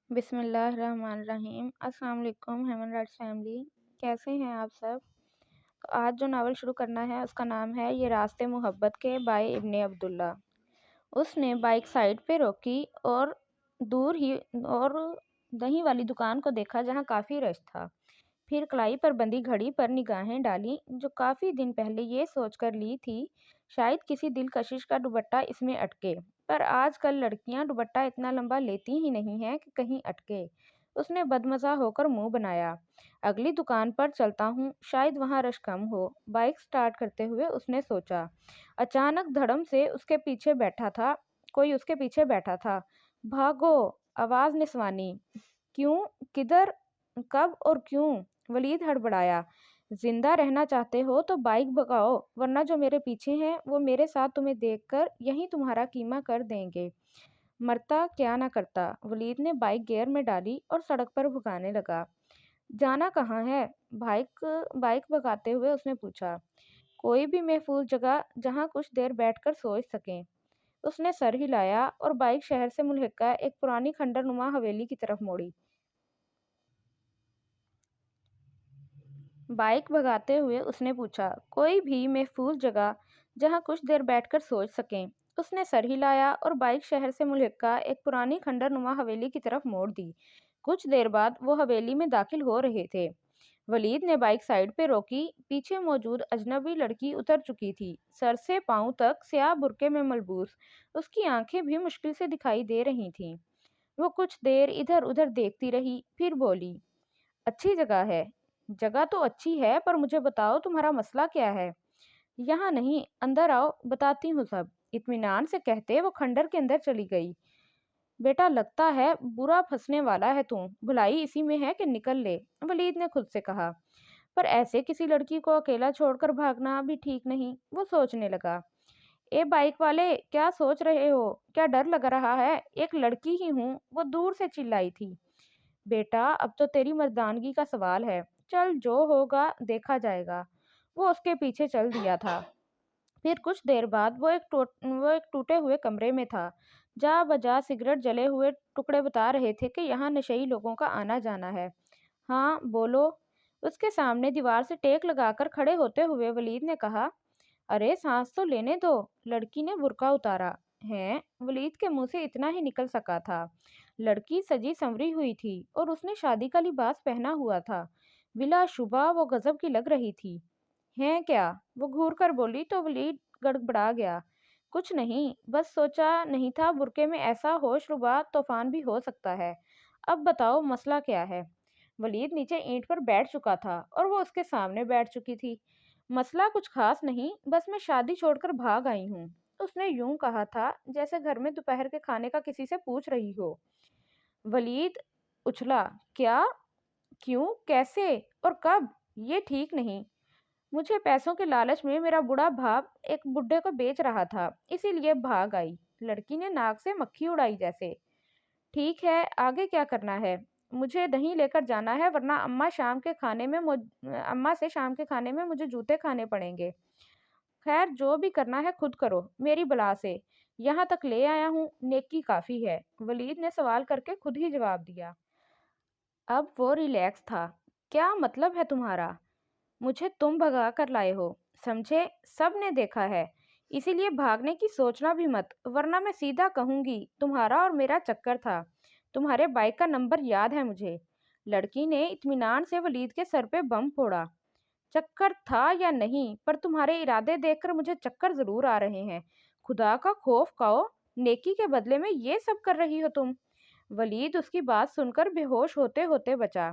بسم اللہ الرحمن الرحیم۔ السلام علیکم ہیومن رائٹس فیملی، کیسے ہیں آپ سب؟ تو آج جو ناول شروع کرنا ہے اس کا نام ہے یہ راستے محبت کے بائی ابن عبداللہ۔ اس نے بائک سائڈ پہ روکی اور دور ہی اور دہی والی دکان کو دیکھا جہاں کافی رش تھا۔ پھر کلائی پر بندی گھڑی پر نگاہیں ڈالیں جو کافی دن پہلے یہ سوچ کر لی تھی شاید کسی دلکشش کا دوپٹہ اس میں اٹکے، پر آج کل لڑکیاں دوپٹہ اتنا لمبا لیتی ہی نہیں ہیں کہ کہیں اٹکے۔ اس نے بدمزہ ہو کر منہ بنایا، اگلی دکان پر چلتا ہوں، شاید وہاں رش کم ہو۔ بائک سٹارٹ کرتے ہوئے اس نے سوچا۔ اچانک دھڑم سے کوئی اس کے پیچھے بیٹھا تھا۔ بھاگو! آواز نسوانی۔ کیوں؟ کدھر؟ کب اور کیوں؟ ولید ہڑبڑایا۔ زندہ رہنا چاہتے ہو تو بائک بھگاؤ، ورنہ جو میرے پیچھے ہیں وہ میرے ساتھ تمہیں دیکھ کر یہیں تمہارا کیما کر دیں گے۔ مرتا کیا نہ کرتا۔ ولید نے بائک گیئر میں ڈالی اور سڑک پر بھگانے لگا۔ جانا کہاں ہے؟ بائک بھگاتے ہوئے اس نے پوچھا۔ کوئی بھی محفوظ جگہ جہاں کچھ دیر بیٹھ کر سوچ سکیں۔ اس نے سر ہلایا اور بائک شہر سے ملحقہ ایک پرانی کھنڈر نما حویلی کی طرف موڑی۔ بائک بھگاتے ہوئے اس نے پوچھا۔ کوئی بھی محفوظ جگہ جہاں کچھ دیر بیٹھ کر سوچ سکیں۔ اس نے سر ہلایا اور بائک شہر سے ملحقہ ایک پرانی کھنڈر نما حویلی کی طرف موڑ دی۔ کچھ دیر بعد وہ حویلی میں داخل ہو رہے تھے۔ ولید نے بائک سائڈ پہ روکی۔ پیچھے موجود اجنبی لڑکی اتر چکی تھی، سر سے پاؤں تک سیاہ برقعے میں ملبوس۔ اس کی آنکھیں بھی مشکل سے دکھائی دے رہی تھیں۔ وہ کچھ دیر ادھر ادھر دیکھتی رہی، پھر بولی، اچھی جگہ ہے۔ جگہ تو اچھی ہے، پر مجھے بتاؤ تمہارا مسئلہ کیا ہے؟ یہاں نہیں، اندر آؤ، بتاتی ہوں سب، اطمینان سے کہتے وہ کھنڈر کے اندر چلی گئی۔ بیٹا لگتا ہے برا پھنسنے والا ہے تو، بھلائی اسی میں ہے کہ نکل لے، ولید نے خود سے کہا۔ پر ایسے کسی لڑکی کو اکیلا چھوڑ کر بھاگنا بھی ٹھیک نہیں، وہ سوچنے لگا۔ اے بائک والے، کیا سوچ رہے ہو؟ کیا ڈر لگ رہا ہے؟ ایک لڑکی ہی ہوں، وہ دور سے چلائی تھی۔ بیٹا اب تو تیری مردانگی کا سوال ہے، چل جو ہوگا دیکھا جائے گا۔ وہ اس کے پیچھے چل دیا تھا۔ پھر کچھ دیر بعد وہ ایک ٹوٹے ہوئے کمرے میں تھا۔ جا بجا سگریٹ جلے ہوئے ٹکڑے بتا رہے تھے کہ یہاں نشئی لوگوں کا آنا جانا ہے۔ ہاں بولو، اس کے سامنے دیوار سے ٹیک لگا کر کھڑے ہوتے ہوئے ولید نے کہا۔ ارے سانس تو لینے دو۔ لڑکی نے برقع اتارا۔ ہیں؟ ولید کے منہ سے اتنا ہی نکل سکا تھا۔ لڑکی سجی سنوری ہوئی تھی اور اس نے شادی کا لباس پہنا ہوا تھا۔ بلا شبہ وہ غضب کی لگ رہی تھی۔ ہیں کیا؟ وہ گھور کر بولی تو ولید گڑبڑا گیا۔ کچھ نہیں، بس سوچا نہیں تھا برقعے میں ایسا ہوش ربا طوفان بھی ہو سکتا ہے۔ اب بتاؤ مسئلہ کیا ہے؟ ولید نیچے اینٹ پر بیٹھ چکا تھا اور وہ اس کے سامنے بیٹھ چکی تھی۔ مسئلہ کچھ خاص نہیں، بس میں شادی چھوڑ کر بھاگ آئی ہوں۔ اس نے یوں کہا تھا جیسے گھر میں دوپہر کے کھانے کا کسی سے پوچھ رہی ہو۔ ولید اچھلا۔ کیا؟ کیوں؟ کیسے؟ اور کب؟ یہ ٹھیک نہیں۔ مجھے پیسوں کے لالچ میں میرا بڑا باپ ایک بڈھے کو بیچ رہا تھا، اسی لیے بھاگ آئی۔ لڑکی نے ناک سے مکھی اڑائی جیسے۔ ٹھیک ہے، آگے کیا کرنا ہے؟ مجھے دہی لے کر جانا ہے، ورنہ اماں سے شام کے کھانے میں مجھے جوتے کھانے پڑیں گے۔ خیر جو بھی کرنا ہے خود کرو، میری بلا سے یہاں تک لے آیا ہوں، نیکی کافی ہے، ولید نے سوال کر کے خود ہی جواب دیا۔ اب وہ ریلیکس تھا۔ کیا مطلب ہے تمہارا؟ مجھے تم بھگا کر لائے ہو، سمجھے؟ سب نے دیکھا ہے، اسی لیے بھاگنے کی سوچنا بھی مت، ورنہ میں سیدھا کہوں گی تمہارا اور میرا چکر تھا۔ تمہارے بائک کا نمبر یاد ہے مجھے۔ لڑکی نے اطمینان سے ولید کے سر پہ بم پھوڑا۔ چکر تھا یا نہیں، پر تمہارے ارادے دیکھ کر مجھے چکر ضرور آ رہے ہیں۔ خدا کا خوف کھاؤ، نیکی کے بدلے میں یہ سب کر رہی ہو تم۔ ولید اس کی بات سن کر بے ہوش ہوتے ہوتے بچا۔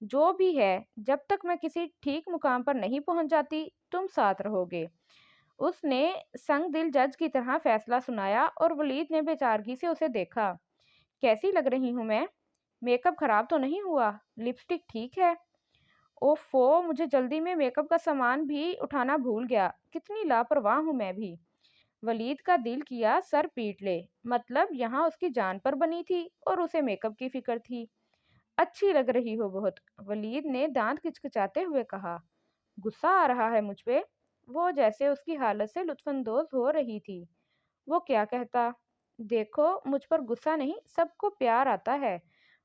جو بھی ہے، جب تک میں کسی ٹھیک مقام پر نہیں پہنچ جاتی تم ساتھ رہو گے۔ اس نے سنگ دل جج کی طرح فیصلہ سنایا اور ولید نے بے چارگی سے اسے دیکھا۔ کیسی لگ رہی ہوں میں؟ میک اپ خراب تو نہیں ہوا؟ لپسٹک ٹھیک ہے؟ اوفو، مجھے جلدی میں میک اپ کا سامان بھی اٹھانا بھول گیا، کتنی لاپرواہ ہوں میں بھی۔ ولید کا دل کیا سر پیٹ لے، مطلب یہاں اس کی جان پر بنی تھی اور اسے میک اپ کی فکر تھی۔ اچھی لگ رہی ہو بہت، ولید نے دانت کچکچاتے ہوئے کہا۔ غصہ آ رہا ہے مجھ پہ؟ وہ جیسے اس کی حالت سے لطف اندوز ہو رہی تھی۔ وہ کیا کہتا؟ دیکھو مجھ پر غصہ نہیں، سب کو پیار آتا ہے۔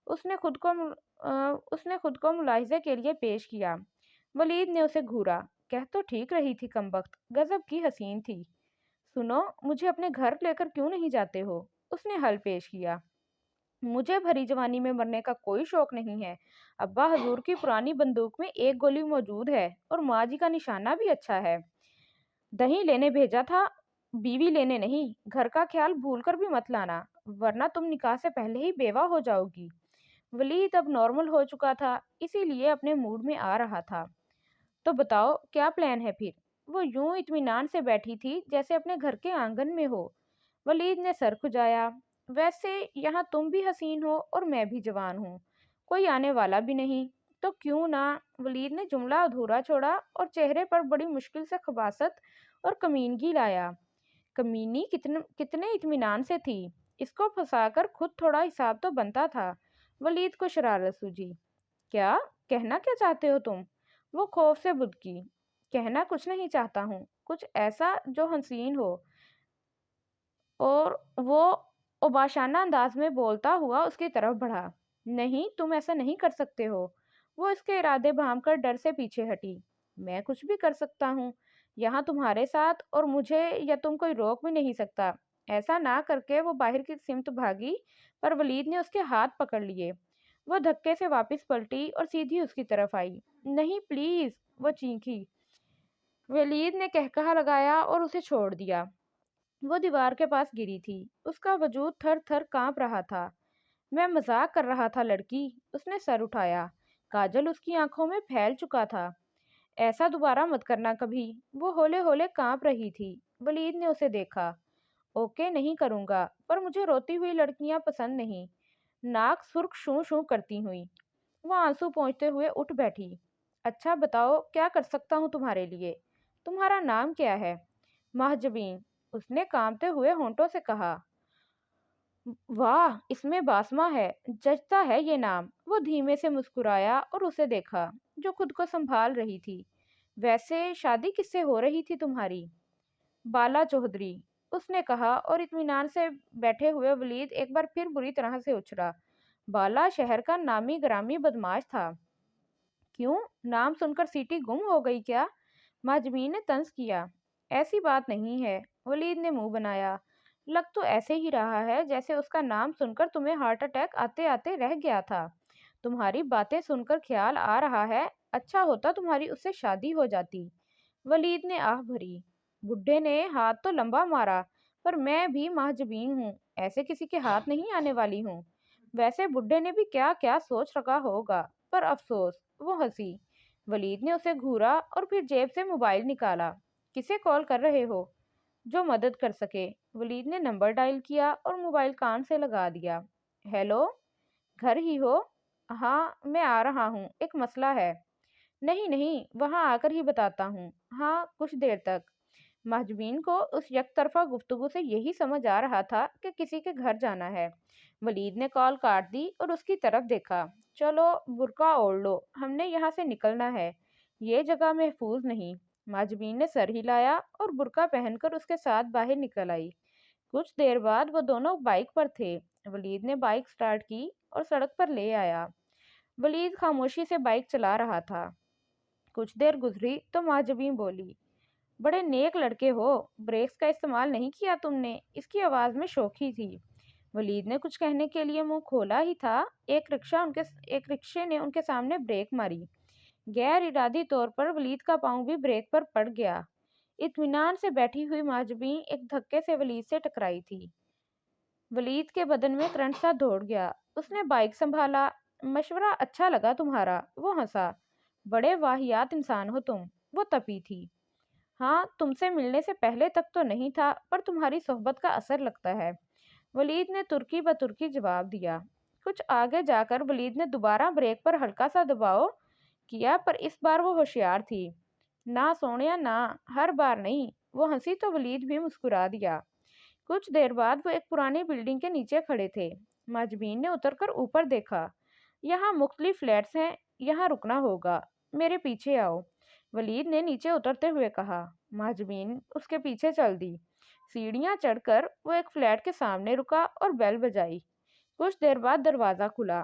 اس نے خود کو اس نے خود کو ملاحظے کے لیے پیش کیا۔ ولید نے اسے گھورا۔ کہہ تو ٹھیک رہی تھی کمبخت، غضب کی حسین تھی۔ سنو، مجھے اپنے گھر لے کر کیوں نہیں جاتے ہو؟ اس نے حل پیش کیا۔ مجھے بھری جوانی میں مرنے کا کوئی شوق نہیں ہے۔ ابا حضور کی پرانی بندوق میں ایک گولی موجود ہے اور ماں جی کا نشانہ بھی اچھا ہے۔ دہی لینے بھیجا تھا، بیوی لینے نہیں۔ گھر کا خیال بھول کر بھی مت لانا، ورنہ تم نکاح سے پہلے ہی بیوہ ہو جاؤ گی۔ ولید اب نارمل ہو چکا تھا، اسی لیے اپنے موڈ میں آ رہا تھا۔ تو بتاؤ کیا پلان ہے پھر؟ وہ یوں اطمینان سے بیٹھی تھی جیسے اپنے گھر کے آنگن میں ہو۔ ولید نے سر کھجایا۔ ویسے یہاں تم بھی حسین ہو اور میں بھی جوان ہوں، کوئی آنے والا بھی نہیں، تو کیوں نہ؟ ولید نے جملہ ادھورا چھوڑا اور چہرے پر بڑی مشکل سے خباثت اور کمینگی لایا۔ کمینی کتنے اطمینان سے تھی، اس کو پھنسا کر خود تھوڑا حساب تو بنتا تھا۔ ولید کو شرارت سوجی۔ کیا کہنا کیا چاہتے ہو تم؟ وہ خوف سے بدکی۔ کہنا کچھ نہیں چاہتا ہوں، کچھ ایسا جو حسین ہو۔ اور وہ اباشانہ انداز میں بولتا ہوا اس کی طرف بڑھا۔ نہیں، تم ایسا نہیں کر سکتے ہو۔ وہ اس کے ارادے بھانپ کر ڈر سے پیچھے ہٹی۔ میں کچھ بھی کر سکتا ہوں یہاں تمہارے ساتھ، اور مجھے یا تم کوئی روک بھی نہیں سکتا۔ ایسا نہ کر کے وہ باہر کی سمت بھاگی، پر ولید نے اس کے ہاتھ پکڑ لیے۔ وہ دھکے سے واپس پلٹی اور سیدھی اس کی طرف آئی۔ نہیں پلیز، وہ چیخی۔ ولید نے قہقہا لگایا اور اسے چھوڑ دیا۔ وہ دیوار کے پاس گری تھی، اس کا وجود تھر تھر کانپ رہا تھا۔ میں مذاق کر رہا تھا لڑکی، اس نے سر اٹھایا۔ کاجل اس کی آنکھوں میں پھیل چکا تھا۔ ایسا دوبارہ مت کرنا کبھی۔ وہ ہولے ہولے کانپ رہی تھی۔ ولید نے اسے دیکھا۔ اوکے نہیں کروں گا، پر مجھے روتی ہوئی لڑکیاں پسند نہیں، ناک سرخ شوں شوں کرتی ہوئی۔ وہ آنسو پونچھتے ہوئے اٹھ بیٹھی۔ اچھا بتاؤ کیا کر سکتا ہوں تمہارے لیے؟ تمہارا نام کیا ہے؟ مہجبین، اس نے کانپتے ہوئے ہونٹوں سے کہا۔ واہ، اس میں باسمہ ہے، جچتا ہے یہ نام۔ وہ دھیمے سے مسکرایا اور اسے دیکھا جو خود کو سنبھال رہی تھی۔ ویسے شادی کس سے ہو رہی تھی تمہاری؟ بالا چودھری، اس نے کہا، اور اطمینان سے بیٹھے ہوئے ولید ایک بار پھر بری طرح سے اچھلا۔ بالا شہر کا نامی گرامی بدماش تھا۔ کیوں، نام سن کر سیٹی گم ہو گئی کیا؟ مہجبین نے طنز کیا۔ ایسی بات نہیں ہے، ولید نے منہ بنایا۔ لگ تو ایسے ہی رہا ہے جیسے اس کا نام سن کر تمہیں ہارٹ اٹیک آتے آتے رہ گیا تھا۔ تمہاری باتیں سن کر خیال آ رہا ہے اچھا ہوتا تمہاری اس سے شادی ہو جاتی۔ ولید نے آہ بھری۔ بڈھے نے ہاتھ تو لمبا مارا، پر میں بھی مہجبین ہوں، ایسے کسی کے ہاتھ نہیں آنے والی ہوں۔ ویسے بڈھے نے بھی کیا کیا سوچ رکھا ہوگا، پر افسوس۔ وہ ہنسی۔ ولید نے اسے گھورا اور پھر جیب سے موبائل نکالا۔ کسے کال کر رہے ہو؟ جو مدد کر سکے۔ ولید نے نمبر ڈائل کیا اور موبائل کان سے لگا دیا۔ ہیلو، گھر ہی ہو؟ ہاں میں آ رہا ہوں، ایک مسئلہ ہے۔ نہیں نہیں، وہاں آ کر ہی بتاتا ہوں۔ ہاں کچھ دیر تک۔ مہجبین کو اس یک طرفہ گفتگو سے یہی سمجھ آ رہا تھا کہ کسی کے گھر جانا ہے۔ ولید نے کال کاٹ دی اور اس کی طرف دیکھا۔ چلو برقع اوڑھ لو، ہم نے یہاں سے نکلنا ہے، یہ جگہ محفوظ نہیں۔ مہجبین نے سر ہلایا اور برقع پہن کر اس کے ساتھ باہر نکل آئی۔ کچھ دیر بعد وہ دونوں بائک پر تھے۔ ولید نے بائک سٹارٹ کی اور سڑک پر لے آیا۔ ولید خاموشی سے بائک چلا رہا تھا۔ کچھ دیر گزری تو مہجبین بولی۔ بڑے نیک لڑکے ہو، بریکس کا استعمال نہیں کیا تم نے؟ اس کی آواز میں شوخی تھی۔ ولید نے کچھ کہنے کے لیے منہ کھولا ہی تھا، ایک رکشے نے ان کے سامنے بریک ماری۔ غیر ارادی طور پر ولید کا پاؤں بھی بریک پر پڑ گیا۔ اطمینان سے بیٹھی ہوئی مہجبین ایک دھکے سے ولید سے ٹکرائی تھی۔ ولید کے بدن میں کرنٹ سا دوڑ گیا۔ اس نے بائک سنبھالا۔ مشورہ اچھا لگا تمہارا، وہ ہنسا۔ بڑے واہیات انسان ہو تم، وہ تپی تھی۔ ہاں، تم سے ملنے سے پہلے تک تو نہیں تھا، پر تمہاری صحبت کا اثر لگتا ہے، ولید نے ترکی بترکی جواب دیا۔ کچھ آگے جا کر ولید نے دوبارہ بریک پر ہلکا سا دباؤ کیا، پر اس بار وہ ہوشیار تھی۔ نہ سونیا نہ، ہر بار نہیں۔ وہ ہنسی تو ولید بھی مسکرا دیا۔ کچھ دیر بعد وہ ایک پرانی بلڈنگ کے نیچے کھڑے تھے۔ مہجبین نے اتر کر اوپر دیکھا۔ یہاں مختلف فلیٹس ہیں، یہاں رکنا ہوگا، میرے پیچھے آؤ، ولید نے نیچے اترتے ہوئے کہا۔ مہجبین اس کے پیچھے چل دی۔ سیڑھیاں چڑھ کر وہ ایک فلیٹ کے سامنے رکا اور بیل بجائی۔ کچھ دیر بعد دروازہ کھلا۔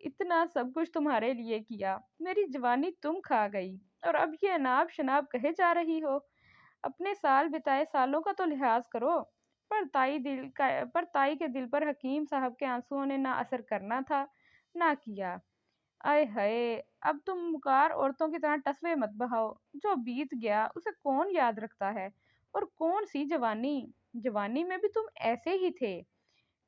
اتنا سب کچھ تمہارے لیے کیا، میری جوانی تم کھا گئی، اور اب یہ اناب شناب کہے جا رہی ہو؟ اپنے سال بتائے سالوں کا تو لحاظ کرو۔ پر تائی کے دل پر حکیم صاحب کے آنسوؤں نے نہ اثر کرنا تھا نہ کیا۔ آئے ہائے، اب تم مکار عورتوں کی طرح ٹسوے مت بہاؤ۔ جو بیت گیا اسے کون یاد رکھتا ہے؟ اور کون سی جوانی؟ جوانی میں بھی تم ایسے ہی تھے،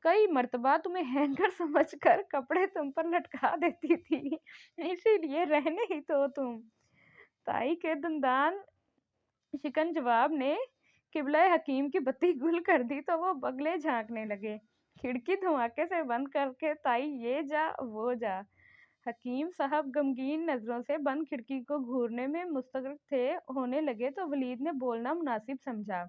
کئی مرتبہ تمہیں ہینگر سمجھ کر کپڑے تم پر لٹکا دیتی تھی، اسی لیے رہنے ہی تو تم۔ تائی کے دندان شکن جواب نے قبلہ حکیم کی بتی گل کر دی تو وہ بگلے جھانکنے لگے۔ کھڑکی دھماکے سے بند کر کے تائی یہ جا وہ جا۔ حکیم صاحب غمگین نظروں سے بند کھڑکی کو گھورنے میں مستغرق ہونے لگے تو ولید نے بولنا مناسب سمجھا،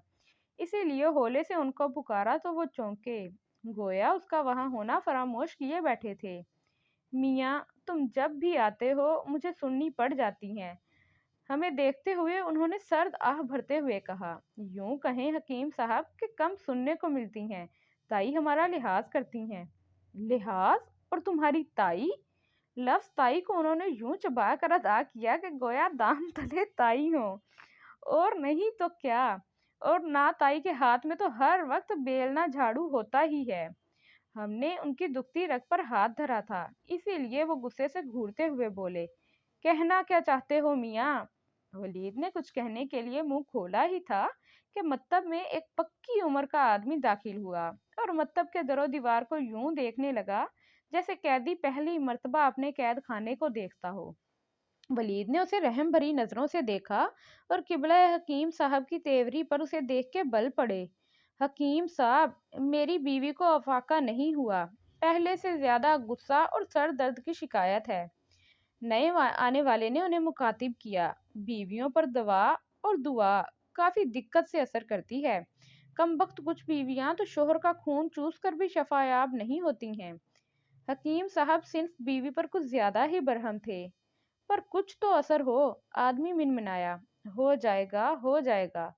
اسی لیے ہولے سے ان کو پکارا تو وہ چونکے، گویا اس کا وہاں ہونا فراموش کیے بیٹھے تھے۔ میاں، تم جب بھی آتے ہو مجھے سننی پڑ جاتی ہیں۔ ہمیں دیکھتے ہوئے انہوں نے سرد آہ بھرتے ہوئے کہا۔ یوں کہیں حکیم صاحب کہ کم سننے کو ملتی ہیں، تائی ہمارا لحاظ کرتی ہیں۔ لحاظ؟ اور تمہاری تائی؟ لفظ تائی کو انہوں نے یوں چبا کر ادا کیا کہ گویا دام تلے تائی ہوں، اور نہیں تو کیا۔ اور نہ تائی کے ہاتھ میں تو ہر وقت بیلنا جھاڑو ہوتا ہی ہے۔ ہم نے ان کی دکھتی رگ پر ہاتھ دھرا تھا، اسی لیے وہ غصے سے گھورتے ہوئے بولے۔ کہنا کیا چاہتے ہو میاں؟ ولید نے کچھ کہنے کے لیے منہ کھولا ہی تھا کہ مکتب میں ایک پکی عمر کا آدمی داخل ہوا اور مکتب کے در و دیوار کو یوں دیکھنے لگا جیسے قیدی پہلی مرتبہ اپنے قید خانے کو دیکھتا ہو۔ ولید نے اسے رحم بھری نظروں سے دیکھا اور قبلہ حکیم صاحب کی تیوری پر اسے دیکھ کے بل پڑے۔ حکیم صاحب، میری بیوی کو افاقہ نہیں ہوا، پہلے سے زیادہ غصہ اور سر درد کی شکایت ہے۔ نئے آنے والے نے انہیں مخاطب کیا۔ بیویوں پر دوا اور دعا کافی دقت سے اثر کرتی ہے، کم وقت کچھ بیویاں تو شوہر کا خون چوس کر بھی شفا یاب نہیں ہوتی ہیں۔ حکیم صاحب صنف بیوی پر کچھ زیادہ ہی برہم تھے۔ پر کچھ تو اثر ہو، آدمی منمنایا۔ ہو جائے گا، ہو جائے گا۔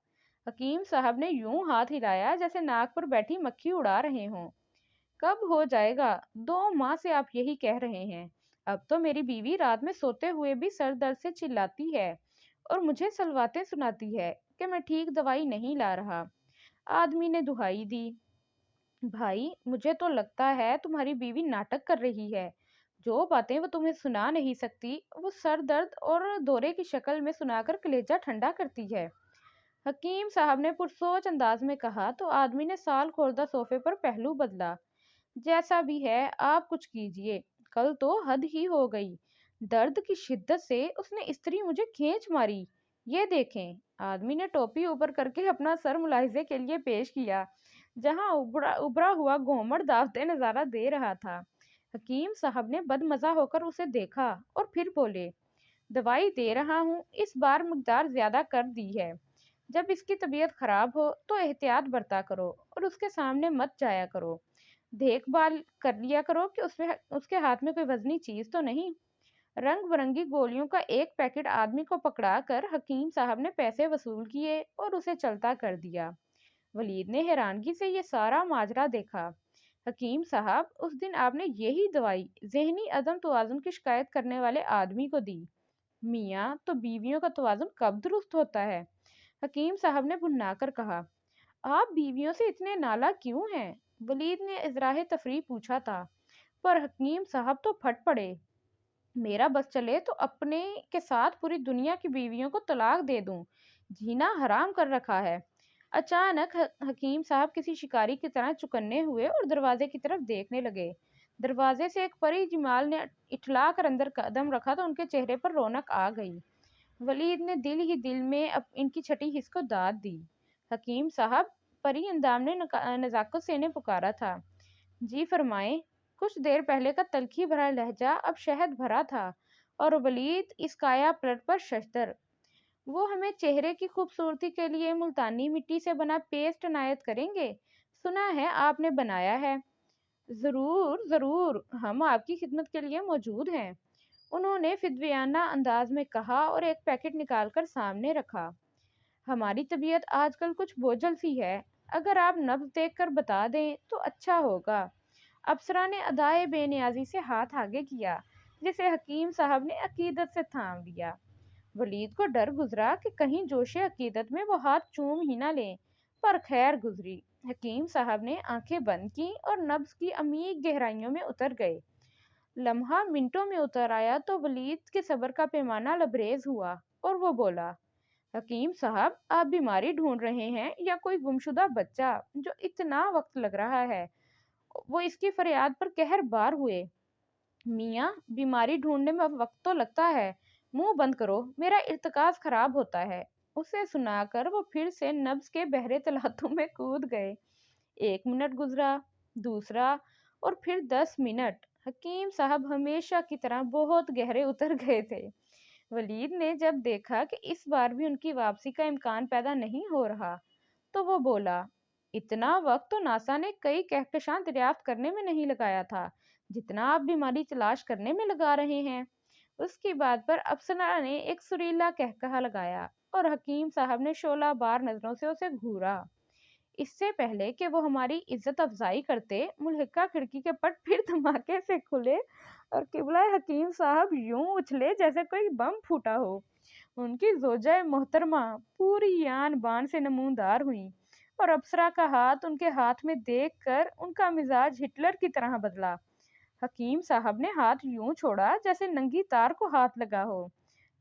حکیم صاحب نے یوں ہاتھ ہلایا جیسے ناک پر بیٹھی مکھی اڑا رہے ہوں۔ کب ہو جائے گا؟ 2 ماہ سے آپ یہی کہہ رہے ہیں۔ اب تو میری بیوی رات میں سوتے ہوئے بھی سر درد سے چلاتی ہے اور مجھے سلواتیں سناتی ہے کہ میں ٹھیک دوائی نہیں لا رہا۔ آدمی نے دہائی دی۔ بھائی، مجھے تو لگتا ہے تمہاری بیوی ناٹک کر رہی ہے۔ جو باتیں وہ تمہیں سنا نہیں سکتی وہ سر درد اور دورے کی شکل میں سنا کر کلیجہ ٹھنڈا کرتی ہے۔ حکیم صاحب نے پرسوچ انداز میں کہا تو آدمی نے سال خوردہ صوفے پر پہلو بدلا۔ جیسا بھی ہے آپ کچھ کیجئے، کل تو حد ہی ہو گئی۔ درد کی شدت سے اس نے استری مجھے کھینچ ماری۔ یہ دیکھیں۔ آدمی نے ٹوپی اوپر کر کے اپنا سر ملاحظے کے لیے پیش کیا، جہاں ابھرا ہوا گھومڑ دعوتیں نظارہ دے رہا تھا۔ حکیم صاحب نے بدمزہ ہو کر اسے دیکھا اور پھر بولے، دوائی دے رہا ہوں، اس بار مقدار زیادہ کر دی ہے۔ جب اس کی طبیعت خراب ہو تو احتیاط برتا کرو اور اس کے سامنے مت جایا کرو۔ دیکھ بھال کر لیا کرو کہ اس کے ہاتھ میں کوئی وزنی چیز تو نہیں۔ رنگ برنگی گولیوں کا ایک پیکٹ آدمی کو پکڑا کر حکیم صاحب نے پیسے وصول کیے اور اسے چلتا کر دیا۔ ولید نے حیرانگی سے یہ سارا ماجرا دیکھا۔ حکیم صاحب، اس دن آپ نے یہی دوائی ذہنی عدم توازن کی شکایت کرنے والے آدمی کو دی۔ میاں، تو بیویوں کا توازن کب درست ہوتا ہے؟ حکیم صاحب نے بھننا کر کہا۔ آپ بیویوں سے اتنے نالاں کیوں ہیں؟ ولید نے اذراہ تفریح پوچھا تھا، پر حکیم صاحب تو پھٹ پڑے۔ میرا بس چلے تو اپنے کے ساتھ پوری دنیا کی بیویوں کو طلاق دے دوں، جینا حرام کر رکھا ہے۔ اچانک حکیم صاحب کسی شکاری کی طرح چکنے ہوئے اور دروازے کی طرف دیکھنے لگے۔ دروازے سے ایک پری جمال نے اٹھلا کر اندر قدم رکھا تو ان کے چہرے پر رونق آ گئی۔ ولید نے دل ہی دل میں ان کی چھٹی حس کو داد دی۔ حکیم صاحب، پری اندام نے نزاکت سے انہیں پکارا تھا۔ جی فرمائیں۔ کچھ دیر پہلے کا تلخی بھرا لہجہ اب شہد بھرا تھا اور ولید اس کایا پلٹ پر ششدر۔ وہ ہمیں چہرے کی خوبصورتی کے لیے ملتانی مٹی سے بنا پیسٹ عنایت کریں گے؟ سنا ہے آپ نے بنایا ہے۔ ضرور ضرور، ہم آپ کی خدمت کے لیے موجود ہیں، انہوں نے فدویانہ انداز میں کہا اور ایک پیکٹ نکال کر سامنے رکھا۔ ہماری طبیعت آج کل کچھ بوجھل سی ہے، اگر آپ نبض دیکھ کر بتا دیں تو اچھا ہوگا۔ افسرہ نے ادائے بے نیازی سے ہاتھ آگے کیا، جسے حکیم صاحب نے عقیدت سے تھام لیا۔ ولید کو ڈر گزرا کہ کہیں جوش عقیدت میں وہ ہاتھ چوم ہی نہ لیں، پر خیر گزری۔ حکیم صاحب نے آنکھیں بند کی اور نبض کی عمیق گہرائیوں میں اتر گئے۔ لمحہ منٹوں میں اتر آیا تو ولید کے صبر کا پیمانہ لبریز ہوا اور وہ بولا، حکیم صاحب، آپ بیماری ڈھونڈ رہے ہیں یا کوئی گمشدہ بچہ جو اتنا وقت لگ رہا ہے؟ وہ اس کی فریاد پر قہر بار ہوئے۔ میاں، بیماری ڈھونڈنے میں وقت تو لگتا ہے، منہ بند کرو، میرا ارتکاز خراب ہوتا ہے۔ اسے سنا کر وہ پھر سے نبض کے بحر تلاطم میں کود گئے۔ 1 منٹ گزرا، دوسرا، اور پھر 10 منٹ۔ حکیم صاحب ہمیشہ کی طرح بہت گہرے اتر گئے تھے۔ ولید نے جب دیکھا کہ اس بار بھی ان کی واپسی کا امکان پیدا نہیں ہو رہا تو وہ بولا، اتنا وقت تو ناسا نے کئی کہکشاں دریافت کرنے میں نہیں لگایا تھا جتنا آپ بیماری تلاش کرنے میں لگا رہے ہیں۔ اس کی بات پر افسرہ نے ایک سریلا قہقہہ لگایا اور حکیم صاحب نے شعلہ بار نظروں سے اسے گھورا۔ اس سے پہلے کہ وہ ہماری عزت افزائی کرتے، ملحقہ کھڑکی کے پٹ پھر دھماکے سے کھلے اور قبلہ حکیم صاحب یوں اچھلے جیسے کوئی بم پھوٹا ہو۔ ان کی زوجہ محترمہ پوری آن بان سے نمودار ہوئی اور افسرہ کا ہاتھ ان کے ہاتھ میں دیکھ کر ان کا مزاج ہٹلر کی طرح بدلا۔ حکیم صاحب نے ہاتھ یوں چھوڑا جیسے ننگی تار کو ہاتھ لگا ہو۔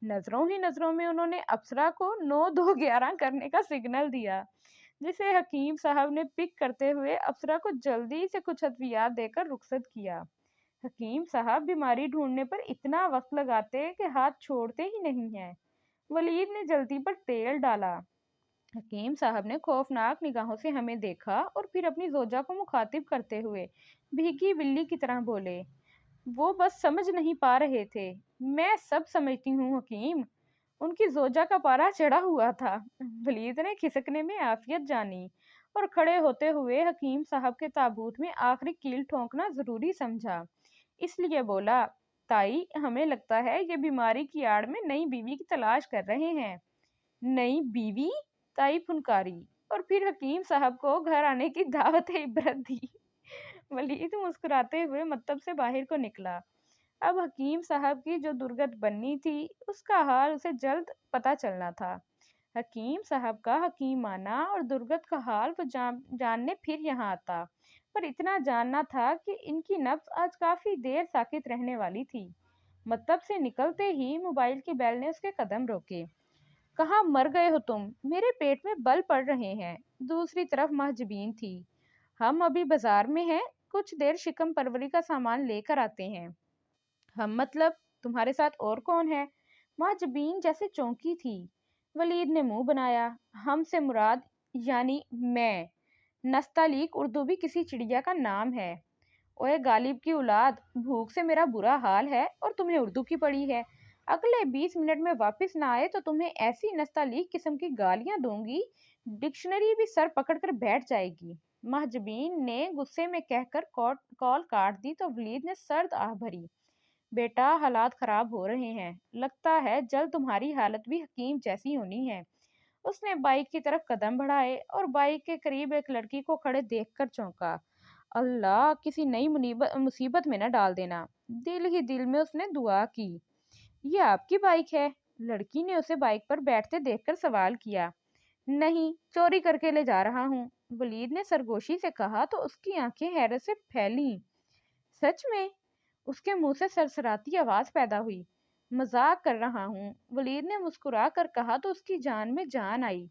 نظروں ہی نظروں میں انہوں نے افسرہ کو 9-2-11 کرنے کا سگنل دیا، جسے حکیم صاحب نے پک کرتے ہوئے افسرہ کو جلدی سے کچھ ادویات دے کر رخصت کیا۔ حکیم صاحب بیماری ڈھونڈنے پر اتنا وقت لگاتے کہ ہاتھ چھوڑتے ہی نہیں ہیں۔ ولید نے جلدی پر تیل ڈالا۔ حکیم صاحب نے خوفناک نگاہوں سے ہمیں دیکھا اور پھر اپنی زوجہ کو مخاطب کرتے ہوئے بھیگی بلی کی طرح بولے، وہ بس سمجھ نہیں پا رہے تھے، میں سب سمجھتی ہوں حکیم۔ ان کی زوجہ کا پارا چڑھا ہوا تھا۔ ولید نے کھسکنے میں عافیت جانی اور کھڑے ہوتے ہوئے حکیم صاحب کے تابوت میں آخری کیل ٹھونکنا ضروری سمجھا، اس لیے بولا، تائی، ہمیں لگتا ہے یہ بیماری کی آڑ میں نئی بیوی کی تلاش کر رہے ہیں۔ نئی بیوی؟ تائی پھنکاری اور پھر حکیم صاحب کو گھر آنے کی دعوت عبرت دی۔ ولید مسکراتے ہوئے مکتب سے باہر کو نکلا۔ اب حکیم صاحب کی جو درگت بننی تھی اس کا حال اسے جلد پتہ چلنا تھا۔ حکیم صاحب کا حکیمانہ اور درگت کا حال وہ جاننے پھر یہاں آتا، پر اتنا جاننا تھا کہ ان کی نبض آج کافی دیر ساکت رہنے والی تھی۔ مکتب سے نکلتے ہی موبائل کی بیل نے اس کے قدم روکے۔ کہاں مر گئے ہو تم؟ میرے پیٹ میں بل پڑ رہے ہیں۔ دوسری طرف محجبین تھی۔ ہم ابھی بازار میں ہیں، کچھ دیر شکم پروری کا سامان لے کر آتے ہیں۔ ہم مطلب تمہارے ساتھ اور کون ہے؟ محجبین جیسے چونکی تھی۔ ولید نے منہ بنایا، ہم سے مراد یعنی میں، نستعلیق اردو بھی کسی چڑیا کا نام ہے۔ اوے غالب کی اولاد، بھوک سے میرا برا حال ہے اور تمہیں اردو کی پڑی ہے۔ اگلے 20 منٹ میں واپس نہ آئے تو تمہیں ایسی نستعلیق قسم کی گالیاں دوں گی، ڈکشنری بھی سر پکڑ کر بیٹھ جائے گی۔ محجبین نے غصے میں کہہ کر کال کاٹ دی تو ولید نے سرد آہ بھری، بیٹا، حالات خراب ہو رہے ہیں، لگتا ہے جلد تمہاری حالت بھی حکیم جیسی ہونی ہے۔ اس نے بائک کی طرف قدم بڑھائے اور بائک کے قریب ایک لڑکی کو کھڑے دیکھ کر چونکا، اللہ، کسی نئی مصیبت میں نہ ڈال دینا۔ دل ہی دل میں اس نے دعا کی۔ یہ آپ کی بائک ہے؟ لڑکی نے اسے بائک پر بیٹھتے دیکھ کر سوال کیا۔ نہیں، چوری کر کے لے جا رہا ہوں، ولید نے سرگوشی سے کہا تو اس کی آنکھیں حیرت سے پھیلیں۔ سچ میں؟ اس کے منہ سے سرسراتی آواز پیدا ہوئی۔ مذاق کر رہا ہوں، ولید نے مسکرا کر کہا تو اس کی جان میں جان آئی۔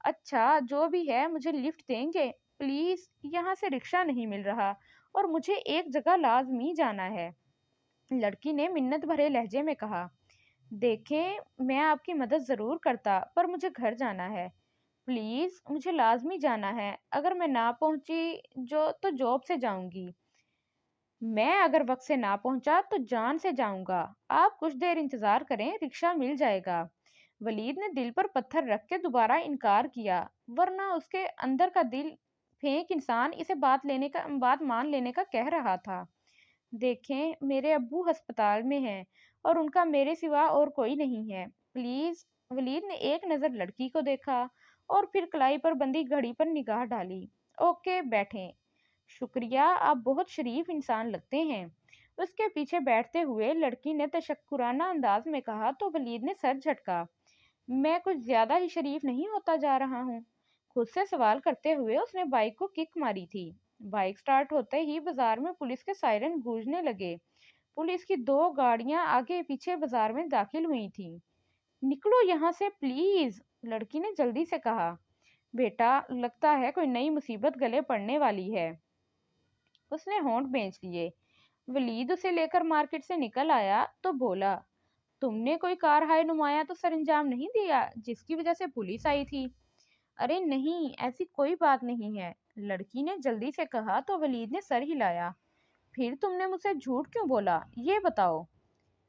اچھا، جو بھی ہے مجھے لفٹ دیں گے پلیز؟ یہاں سے رکشہ نہیں مل رہا اور مجھے ایک جگہ لازمی جانا ہے، لڑکی نے منت بھرے لہجے میں کہا۔ دیکھیں، میں آپ کی مدد ضرور کرتا پر مجھے گھر جانا ہے، پلیز، مجھے لازمی جانا ہے، اگر میں نہ پہنچی تو جاب سے جاؤں گی۔ میں اگر وقت سے نہ پہنچا تو جان سے جاؤں گا، آپ کچھ دیر انتظار کریں، رکشہ مل جائے گا۔ ولید نے دل پر پتھر رکھ کے دوبارہ انکار کیا، ورنہ اس کے اندر کا دل پھینک انسان اسے بات مان لینے کا کہہ رہا تھا۔ دیکھیں، میرے ابو ہسپتال میں ہیں اور ان کا میرے سوا اور کوئی نہیں ہے، پلیز۔ ولید نے ایک نظر لڑکی کو دیکھا اور پھر کلائی پر بندھی گھڑی پر نگاہ ڈالی۔ اوکے، بیٹھیں۔ شکریہ، آپ بہت شریف انسان لگتے ہیں۔ اس کے پیچھے بیٹھتے ہوئے لڑکی نے تشکرانہ انداز میں کہا تو ولید نے سر جھٹکا۔ میں کچھ زیادہ ہی شریف نہیں ہوتا جا رہا ہوں؟ خود سے سوال کرتے ہوئے اس نے بائک کو کک ماری تھی۔ بائک سٹارٹ ہوتے ہی بازار میں پولیس کے سائرن گونجنے لگے۔ پولیس کی 2 گاڑیاں آگے پیچھے بازار میں داخل ہوئی تھیں۔ نکلو یہاں سے پلیز، لڑکی نے جلدی سے کہا۔ بیٹا، لگتا ہے کوئی نئی مصیبت گلے پڑنے والی ہے۔ اس نے ہونٹ بھینچ لیے۔ ولید اسے لے کر مارکیٹ سے نکل آیا تو بولا، تم نے کوئی کار ہائے نمایاں تو سر انجام نہیں دیا جس کی وجہ سے پولیس آئی تھی؟ ارے نہیں، ایسی کوئی بات نہیں ہے، لڑکی نے جلدی سے کہا تو ولید نے سر ہلایا۔ پھر تم نے مجھ سے جھوٹ کیوں بولا، یہ بتاؤ؟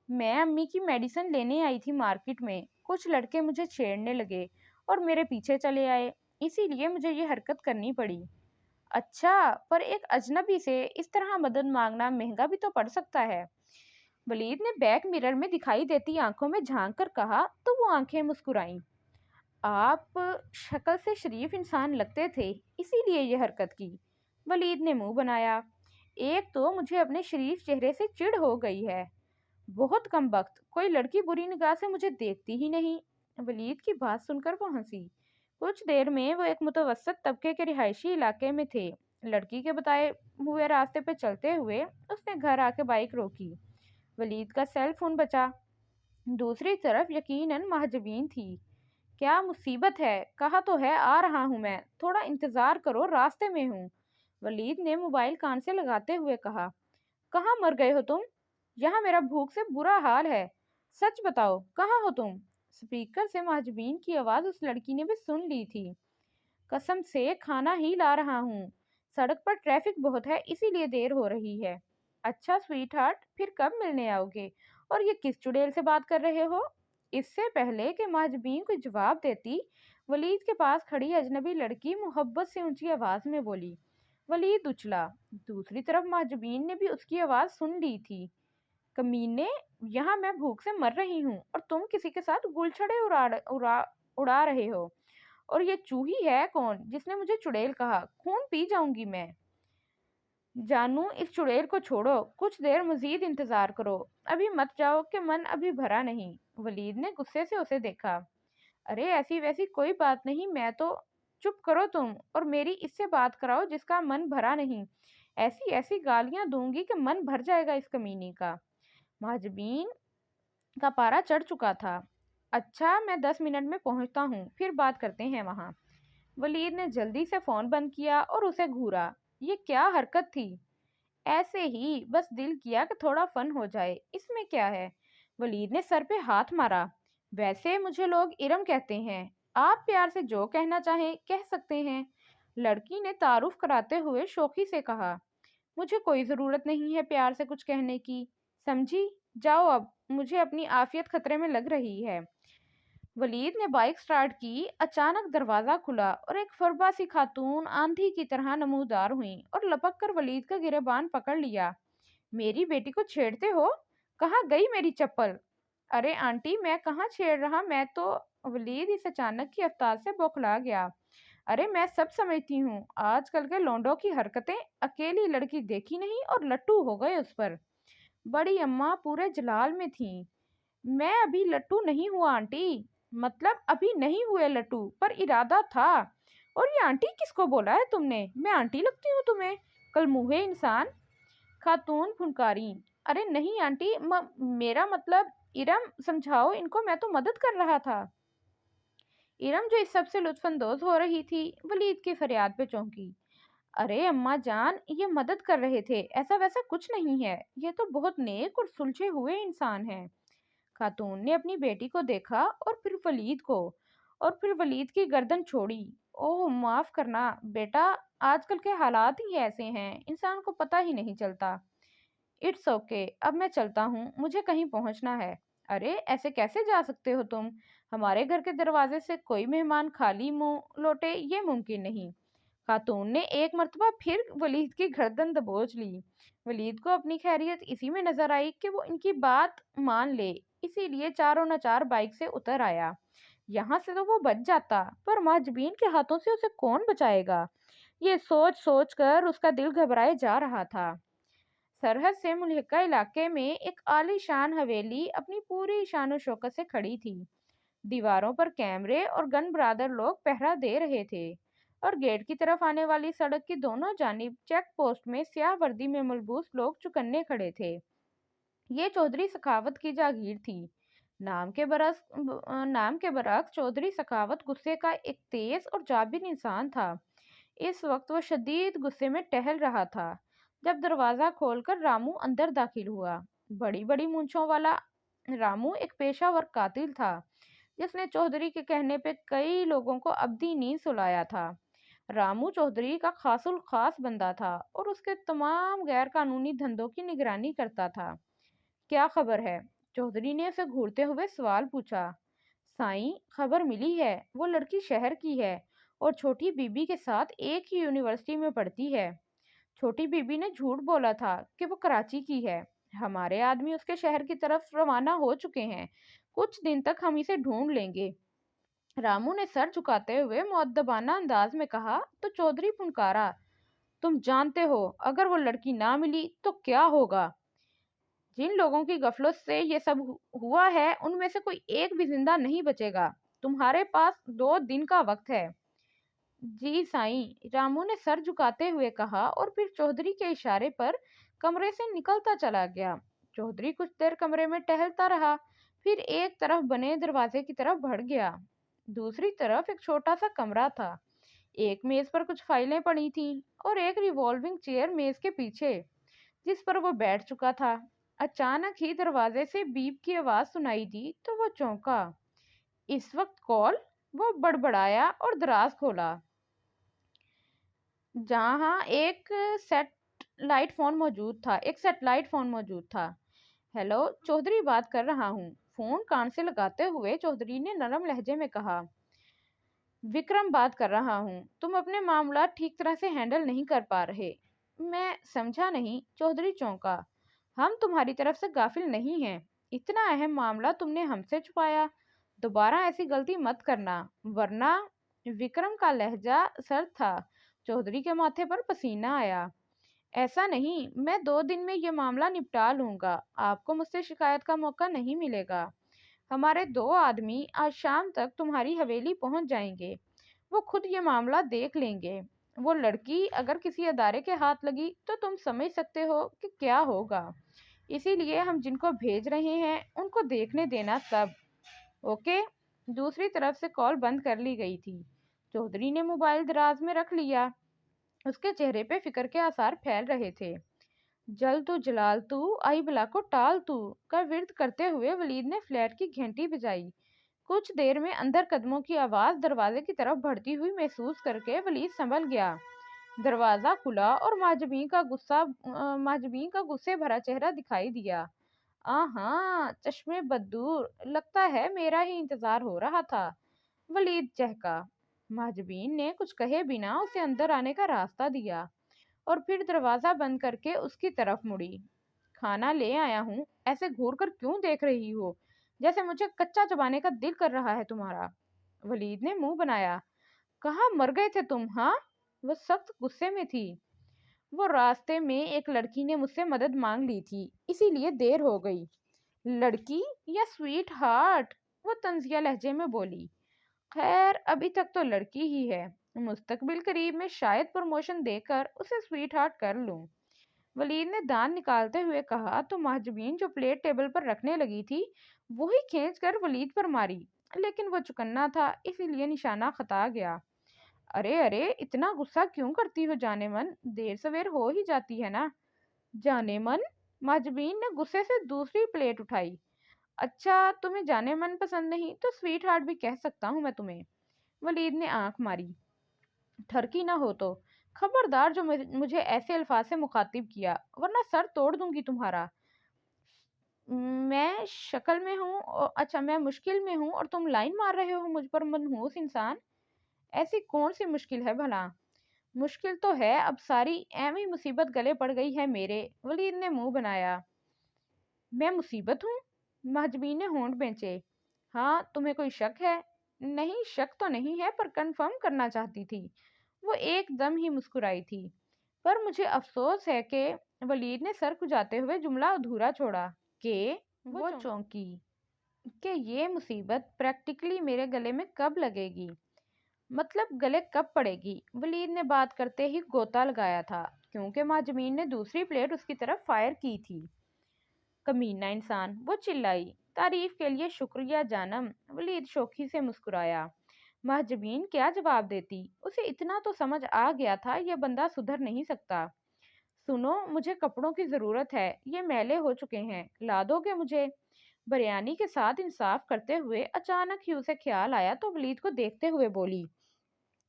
میں امی کی میڈیسن لینے آئی تھی مارکیٹ میں، کچھ لڑکے مجھے چھیڑنے لگے اور میرے پیچھے چلے آئے، اسی لیے مجھے یہ حرکت کرنی پڑی۔ اچھا، پر ایک اجنبی سے اس طرح مدد مانگنا مہنگا بھی تو پڑ سکتا ہے۔ ولید نے بیک مرر میں دکھائی دیتی آنکھوں میں جھانک کر کہا تو وہ آنکھیں مسکرائیں۔ آپ شکل سے شریف انسان لگتے تھے، اسی لیے یہ حرکت کی۔ ولید نے منہ بنایا۔ ایک تو مجھے اپنے شریف چہرے سے چڑ ہو گئی ہے، بہت کم وقت کوئی لڑکی بری نگاہ سے مجھے دیکھتی ہی نہیں۔ ولید کی بات سن کر وہ ہنسی۔ کچھ دیر میں وہ ایک متوسط طبقے کے رہائشی علاقے میں تھے۔ لڑکی کے بتائے ہوئے راستے پہ چلتے ہوئے اس نے گھر آ کے بائک روکی۔ ولید کا سیل فون بچا۔ دوسری طرف یقیناً مہاجبین تھی۔ کیا مصیبت ہے؟ کہا تو ہے آ رہا ہوں میں، تھوڑا انتظار کرو، راستے میں ہوں۔ ولید نے موبائل کان سے لگاتے ہوئے کہا، کہاں مر گئے ہو تم؟ یہاں میرا بھوک سے برا حال ہے، سچ بتاؤ کہاں ہو تم؟ سپیکر سے مہاجبین کی آواز اس لڑکی نے بھی سن لی تھی۔ قسم سے کھانا ہی لا رہا ہوں، سڑک پر ٹریفک بہت ہے اسی لیے دیر ہو رہی ہے۔ اچھا سویٹ ہارٹ، پھر کب ملنے آؤ گے؟ اور یہ کس چڑیل سے بات کر رہے ہو؟ اس سے پہلے کہ مہاجبین کو جواب دیتی، ولید کے پاس کھڑی اجنبی لڑکی محبت سے اونچی آواز میں بولی۔ ولید اچھلا۔ دوسری طرف مہاجبین نے بھی اس کی آواز سن لی تھی۔ کمینے، یہاں میں بھوک سے مر رہی ہوں اور تم کسی کے ساتھ گل چھڑے اڑا رہے ہو، اور یہ چوہی ہے کون جس نے مجھے چڑیل کہا؟ خون پی جاؤں گی میں۔ جانو، اس چڑیل کو چھوڑو، کچھ دیر مزید انتظار کرو، ابھی مت جاؤ کہ من ابھی بھرا نہیں۔ ولید نے غصے سے اسے دیکھا۔ ارے ایسی ویسی کوئی بات نہیں، میں تو… چپ کرو تم اور میری اس سے بات کراؤ جس کا من بھرا نہیں، ایسی ایسی گالیاں دوں گی کہ من بھر جائے گا اس کمینی کا۔ مہاجبین کا پارا چڑھ چکا تھا۔ اچھا، میں 10 منٹ میں پہنچتا ہوں، پھر بات کرتے ہیں وہاں۔ ولید نے جلدی سے فون بند کیا اور اسے گھورا۔ یہ کیا حرکت تھی؟ ایسے ہی، بس دل کیا کہ تھوڑا فن ہو جائے، اس میں کیا ہے؟ ولید نے سر پہ ہاتھ مارا۔ ویسے مجھے لوگ ارم کہتے ہیں، آپ پیار سے جو کہنا چاہیں کہہ سکتے ہیں، لڑکی نے تعارف کراتے ہوئے شوخی سے کہا۔ مجھے کوئی ضرورت نہیں ہے پیار سے کچھ کہنے کی، سمجھی؟ جاؤ اب، مجھے اپنی عافیت خطرے میں لگ رہی ہے۔ ولید نے بائک سٹارٹ کی۔ اچانک دروازہ کھلا اور ایک فربا سی خاتون آندھی کی طرح نمودار ہوئیں اور لپک کر ولید کا گریبان پکڑ لیا۔ میری بیٹی کو چھیڑتے ہو؟ کہاں گئی میری چپل؟ ارے آنٹی، میں کہاں چھیڑ رہا، میں تو… ولید اس اچانک کی رفتار سے بوکھلا گیا۔ ارے میں سب سمجھتی ہوں، آج کل کے لونڈوں کی حرکتیں، اکیلی لڑکی دیکھی نہیں اور لٹو ہو گئے اس پر۔ بڑی اماں پورے جلال میں تھیں۔ میں ابھی لٹو نہیں ہوا آنٹی، مطلب ابھی نہیں ہوئے لٹو، پر ارادہ تھا۔ اور یہ آنٹی کس کو بولا ہے تم نے؟ میں آنٹی لگتی ہوں تمہیں؟ کل منہ انسان! خاتون پھنکاری۔ ارے نہیں آنٹی، میرا مطلب… ارم سمجھاؤ ان کو، میں تو مدد کر رہا تھا۔ ارم جو اس سب سے لطف اندوز ہو رہی تھی، ولید کی فریاد پہ چونکی۔ ارے اماں جان، یہ مدد کر رہے تھے، ایسا ویسا کچھ نہیں ہے، یہ تو بہت نیک اور سلجھے ہوئے انسان ہیں۔ خاتون نے اپنی بیٹی کو دیکھا اور پھر ولید کو، اور پھر ولید کی گردن چھوڑی۔ اوہ معاف کرنا بیٹا، آج کل کے حالات ہی ایسے ہیں، انسان کو پتہ ہی نہیں چلتا۔ اٹس اوکے، اب میں چلتا ہوں، مجھے کہیں پہنچنا ہے۔ ارے ایسے کیسے جا سکتے ہو تم؟ ہمارے گھر کے دروازے سے کوئی مہمان خالی منہ لوٹے، یہ ممکن نہیں۔ خاتون نے ایک مرتبہ پھر ولید کی گردن دبوچ لی۔ ولید کو اپنی خیریت اسی میں نظر آئی کہ وہ ان کی بات مان لے، اسی لیے چاروں ناچار بائک سے اتر آیا۔ یہاں سے تو وہ بچ جاتا، پر مہاجبین کے ہاتھوں سے اسے کون بچائے گا؟ یہ سوچ سوچ کر اس کا دل گھبرائے جا رہا تھا۔ سرحد سے ملحقہ علاقے میں ایک عالی شان حویلی اپنی پوری شان و شوکت سے کھڑی تھی۔ دیواروں پر کیمرے اور گن برادر لوگ پہرا دے رہے تھے، اور گیٹ کی طرف آنے والی سڑک کی دونوں جانب چیک پوسٹ میں سیاہ وردی میں ملبوس لوگ چوکنے کھڑے تھے۔ یہ چودھری سخاوت کی جاگیر تھی۔ نام کے برعکس چودھری سخاوت غصے کا ایک تیز اور جابر انسان تھا۔ اس وقت وہ شدید غصے میں ٹہل رہا تھا جب دروازہ کھول کر رامو اندر داخل ہوا۔ بڑی بڑی مونچھوں والا رامو ایک پیشہ ور قاتل تھا جس نے چودھری کے کہنے پہ کئی لوگوں کو ابدی نیند سلایا تھا۔ رامو چودھری کا خاص الخاص بندہ تھا اور اس کے تمام غیر قانونی دھندوں کی نگرانی کرتا تھا۔ کیا خبر ہے؟ چودھری نے اسے گھورتے ہوئے سوال پوچھا۔ سائیں، خبر ملی ہے، وہ لڑکی شہر کی ہے اور چھوٹی بی بی کے ساتھ ایک ہی یونیورسٹی میں پڑھتی ہے۔ چھوٹی بی بی نے جھوٹ بولا تھا کہ وہ کراچی کی ہے۔ ہمارے آدمی اس کے شہر کی طرف روانہ ہو چکے ہیں، کچھ دن تک ہم اسے ڈھونڈ لیں گے۔ رامو نے سر جھکاتے ہوئے مؤدبانہ انداز میں کہا تو چودھری پھنکارا، تم جانتے ہو اگر وہ لڑکی نہ ملی تو کیا ہوگا؟ جن لوگوں کی غفلت سے یہ سب ہوا ہے ان میں سے کوئی ایک بھی زندہ نہیں بچے گا۔ تمہارے پاس 2 دن کا وقت ہے۔ جی سائیں، رامو نے سر جھکاتے ہوئے کہا اور پھر چودھری کے اشارے پر کمرے سے نکلتا چلا گیا۔ چودھری کچھ دیر کمرے میں ٹہلتا رہا، پھر ایک طرف بنے دروازے کی طرف بڑھ گیا۔ دوسری طرف ایک چھوٹا سا کمرہ تھا۔ ایک میز پر کچھ فائلیں پڑی تھیں اور ایک ریوالونگ چیئر میز کے پیچھے جس پر وہ بیٹھ چکا تھا۔ اچانک ہی دروازے سے بیپ کی آواز سنائی دی تو وہ چونکا۔ اس وقت کال؟ وہ بڑبڑایا اور دراز کھولا جہاں ایک سیٹلائٹ فون موجود تھا۔ ہیلو، چودھری بات کر رہا ہوں، فون کان سے لگاتے ہوئے چودھری نے نرم لہجے میں کہا۔ وکرم بات کر رہا ہوں، تم اپنے معاملات ٹھیک طرح سے ہینڈل نہیں کر پا رہے۔ میں سمجھا نہیں، چودھری چونکا۔ ہم تمہاری طرف سے غافل نہیں ہیں، اتنا اہم معاملہ تم نے ہم سے چھپایا۔ دوبارہ ایسی غلطی مت کرنا ورنہ۔ وکرم کا لہجہ سرد تھا۔ چودھری کے ماتھے پر پسینہ آیا۔ ایسا نہیں، میں 2 دن میں یہ معاملہ نپٹا لوں گا، آپ کو مجھ سے شکایت کا موقع نہیں ملے گا۔ ہمارے 2 آدمی آج شام تک تمہاری حویلی پہنچ جائیں گے، وہ خود یہ معاملہ دیکھ لیں گے۔ وہ لڑکی اگر کسی ادارے کے ہاتھ لگی تو تم سمجھ سکتے ہو کہ کیا ہوگا، اسی لیے ہم جن کو بھیج رہے ہیں ان کو دیکھنے دینا سب۔ اوکے؟ دوسری طرف سے کال بند کر لی گئی تھی۔ چودھری نے موبائل دراز میں رکھ لیا، اس کے چہرے پہ فکر کے آثار پھیل رہے تھے۔ جل تو جلال تو، آئی بلا کو ٹال تو کا ورد کرتے ہوئے ولید نے فلیٹ کی گھنٹی بجائی۔ کچھ دیر میں اندر قدموں کی آواز دروازے کی طرف بڑھتی ہوئی محسوس کر کے ولید سنبھل گیا۔ دروازہ کھلا اور مہاجبین کا غصے بھرا چہرہ دکھائی دیا۔ آہاں، چشمے بددور، لگتا ہے میرا ہی انتظار ہو رہا تھا، ولید چہکا۔ مہاجبین نے کچھ کہے بنا اسے اندر آنے کا راستہ دیا اور پھر دروازہ بند کر کے اس کی طرف مڑی۔ کھانا لے آیا ہوں، ایسے گھور کر کیوں دیکھ رہی ہو جیسے مجھے کچا چبانے کا دل کر رہا ہے تمہارا؟ ولید نے منہ بنایا۔ کہاں مر گئے تھے تم ہاں؟ وہ سخت غصے میں تھی۔ وہ راستے میں ایک لڑکی نے مجھ سے مدد مانگ لی تھی، اسی لیے دیر ہو گئی۔ لڑکی یا سویٹ ہارٹ؟ وہ طنزیہ لہجے میں بولی۔ خیر، ابھی تک تو لڑکی ہی ہے، مستقبل قریب میں شاید پروموشن دے کر اسے سویٹ ہارٹ کر لوں۔ ولید نے دانت نکالتے ہوئے کہا تو مہاجبین جو پلیٹ ٹیبل پر رکھنے لگی تھی وہی کھینچ کر ولید پر ماری، لیکن وہ چکنا تھا اسی لیے نشانہ خطا گیا۔ ارے ارے، اتنا غصہ کیوں کرتی ہو جانے من، دیر سویر ہو ہی جاتی ہے نا۔ جانے من؟ مہاجبین نے غصے سے دوسری پلیٹ اٹھائی۔ اچھا، تمہیں جانے من پسند نہیں تو سویٹ ہارٹ بھی کہہ سکتا ہوں میں تمہیں۔ ولید نے آنکھ ماری۔ ٹھرکی نہ ہو تو خبردار جو مجھے ایسے الفاظ سے مخاطب کیا، ورنہ سر توڑ دوں گی تمہارا۔ میں میں مشکل میں ہوں اور تم لائن مار رہے ہو مجھ پر، منحوس انسان۔ ایسی کون سی مشکل ہے بھلا؟ مشکل تو ہے، اب ساری ایویں مصیبت گلے پڑ گئی ہے میرے۔ ولید نے منہ بنایا۔ میں مصیبت ہوں؟ مہاجبین نے ہونٹ بھینچے۔ ہاں، تمہیں کوئی شک ہے؟ نہیں، شک تو نہیں ہے پر کنفرم کرنا چاہتی تھی۔ وہ ایک دم ہی مسکرائی تھی۔ پر مجھے افسوس ہے کہ ولید نے سر کھجاتے ہوئے جملہ ادھورا چھوڑا کہ وہ چونکی کہ یہ مصیبت پریکٹیکلی میرے گلے میں کب لگے گی، مطلب گلے کب پڑے گی۔ ولید نے بات کرتے ہی گوتا لگایا تھا کیونکہ ماں جمین نے دوسری پلیٹ اس کی طرف فائر کی تھی۔ کمینہ انسان، وہ چلائی۔ تعریف کے لیے شکریہ جانم۔ ولید شوخی سے مسکرایا۔ مہجبین کیا جواب دیتی؟ اسے اتنا تو سمجھ آ گیا تھا یہ بندہ سدھر نہیں سکتا۔ سنو، مجھے کپڑوں کی ضرورت ہے، یہ میلے ہو چکے ہیں، لا دو گے مجھے؟ بریانی کے ساتھ انصاف کرتے ہوئے اچانک ہی اسے خیال آیا تو ولید کو دیکھتے ہوئے بولی۔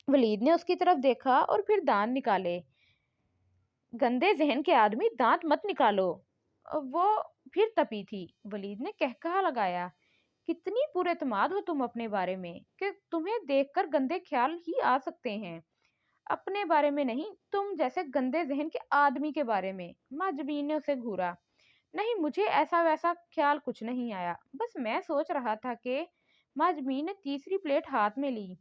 ولید نے اس کی طرف دیکھا اور پھر دانت نکالے۔ گندے ذہن کے آدمی، دانت مت نکالو۔ وہ پھر تپی تھی۔ ولید نے کہکہا لگایا، کتنی پر اعتماد ہو تم اپنے بارے میں کہ تمہیں دیکھ کر گندے خیال ہی آ سکتے ہیں۔ اپنے بارے میں نہیں، تم جیسے گندے ذہن کے آدمی کے بارے میں۔ ماں جبین نے اسے گھورا۔ نہیں، مجھے ایسا ویسا خیال کچھ نہیں آیا، بس میں سوچ رہا تھا کہ… ماں جبین نے تیسری پلیٹ ہاتھ میں لی۔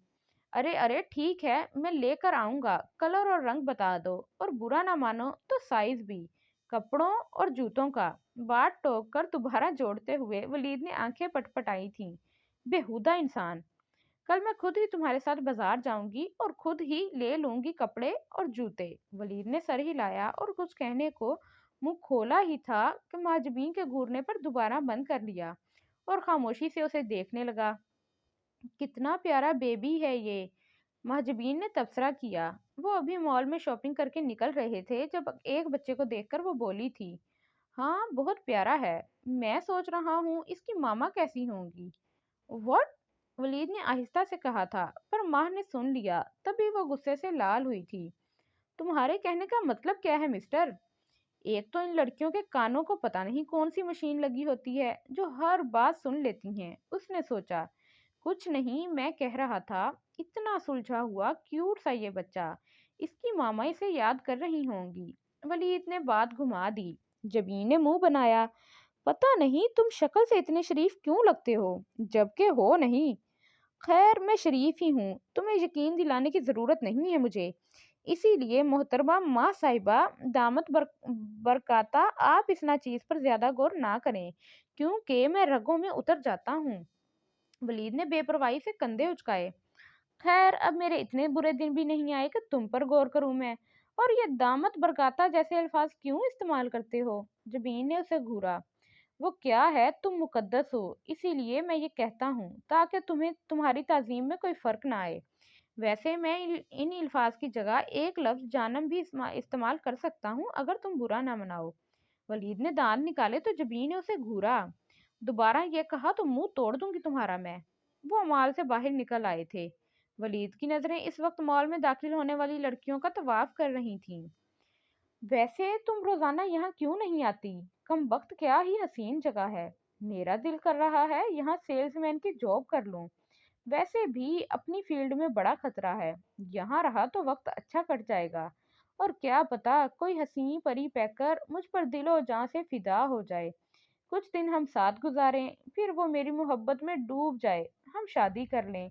ارے ارے ٹھیک ہے، میں لے کر آؤں گا، کلر اور رنگ بتا دو، اور برا نہ مانو تو سائز بھی، کپڑوں اور جوتوں کا۔ بات ٹوک کر دوبارہ جوڑتے ہوئے ولید نے آنکھیں پٹ پٹائی تھیں۔ بےہودہ انسان، کل میں خود ہی تمہارے ساتھ بازار جاؤں گی اور خود ہی لے لوں گی کپڑے اور جوتے۔ ولید نے سر ہلایا اور کچھ کہنے کو منہ کھولا ہی تھا کہ ماجبین کے گھورنے پر دوبارہ بند کر لیا اور خاموشی سے اسے دیکھنے لگا۔ کتنا پیارا بیبی ہے یہ، مہجبین نے تبصرہ کیا۔ وہ ابھی مال میں شاپنگ کر کے نکل رہے تھے جب ایک بچے کو دیکھ کر وہ بولی تھی، ہاں بہت پیارا ہے، میں سوچ رہا ہوں اس کی ماما کیسی ہوں گی۔ واٹ؟ ولید نے آہستہ سے کہا تھا، پر ماں نے سن لیا، تبھی وہ غصے سے لال ہوئی تھی۔ تمہارے کہنے کا مطلب کیا ہے مسٹر؟ ایک تو ان لڑکیوں کے کانوں کو پتہ نہیں کون سی مشین لگی ہوتی ہے جو ہر بات سن لیتی ہیں۔ اس نے سوچا، کچھ نہیں، میں کہہ رہا تھا اتنا سلجھا ہوا کیوٹ سا یہ بچہ، اس کی ماما اسے یاد کر رہی ہوں گی۔ ولید نے بات گھما دی۔ جبین نے منہ بنایا، پتہ نہیں تم شکل سے اتنے شریف کیوں لگتے ہو، جبکہ ہو نہیں۔ خیر میں شریف ہی ہوں، تمہیں یقین دلانے کی ضرورت نہیں ہے مجھے، اسی لیے محترمہ ماں صاحبہ دامت برکاتہ آپ اس چیز پر زیادہ غور نہ کریں کیونکہ میں رگوں میں اتر جاتا ہوں۔ ولید نے بے پرواہی سے کندھے اچکائے۔ خیر اب میرے اتنے برے دن بھی نہیں آئے کہ تم پر غور کروں میں، اور یہ دامت برکاتہ جیسے الفاظ کیوں استعمال کرتے ہو؟ جبین نے اسے گھورا۔ وہ کیا ہے، تم مقدس ہو، اسی لیے میں یہ کہتا ہوں تاکہ تمہیں تمہاری تعظیم میں کوئی فرق نہ آئے۔ ویسے میں ان الفاظ کی جگہ ایک لفظ جانم بھی استعمال کر سکتا ہوں اگر تم برا نہ مناؤ۔ ولید نے دانت نکالے تو جبین نے اسے گھورا۔ دوبارہ یہ کہا تو منہ توڑ دوں گی تمہارا میں۔ وہ مال سے باہر نکل آئے تھے۔ ولید کی نظریں اس وقت مال میں داخل ہونے والی لڑکیوں کا طواف کر رہی تھیں۔ ویسے تم روزانہ یہاں کیوں نہیں آتی؟ کم وقت کیا ہی حسین جگہ ہے، میرا دل کر رہا ہے یہاں سیلز مین کی جاب کر لوں۔ ویسے بھی اپنی فیلڈ میں بڑا خطرہ ہے، یہاں رہا تو وقت اچھا کٹ جائے گا، اور کیا پتا کوئی حسین پری پیکر مجھ پر دل و جاں سے فدا ہو جائے، کچھ دن ہم ساتھ گزاریں، پھر وہ میری محبت میں ڈوب جائے، ہم شادی کر لیں،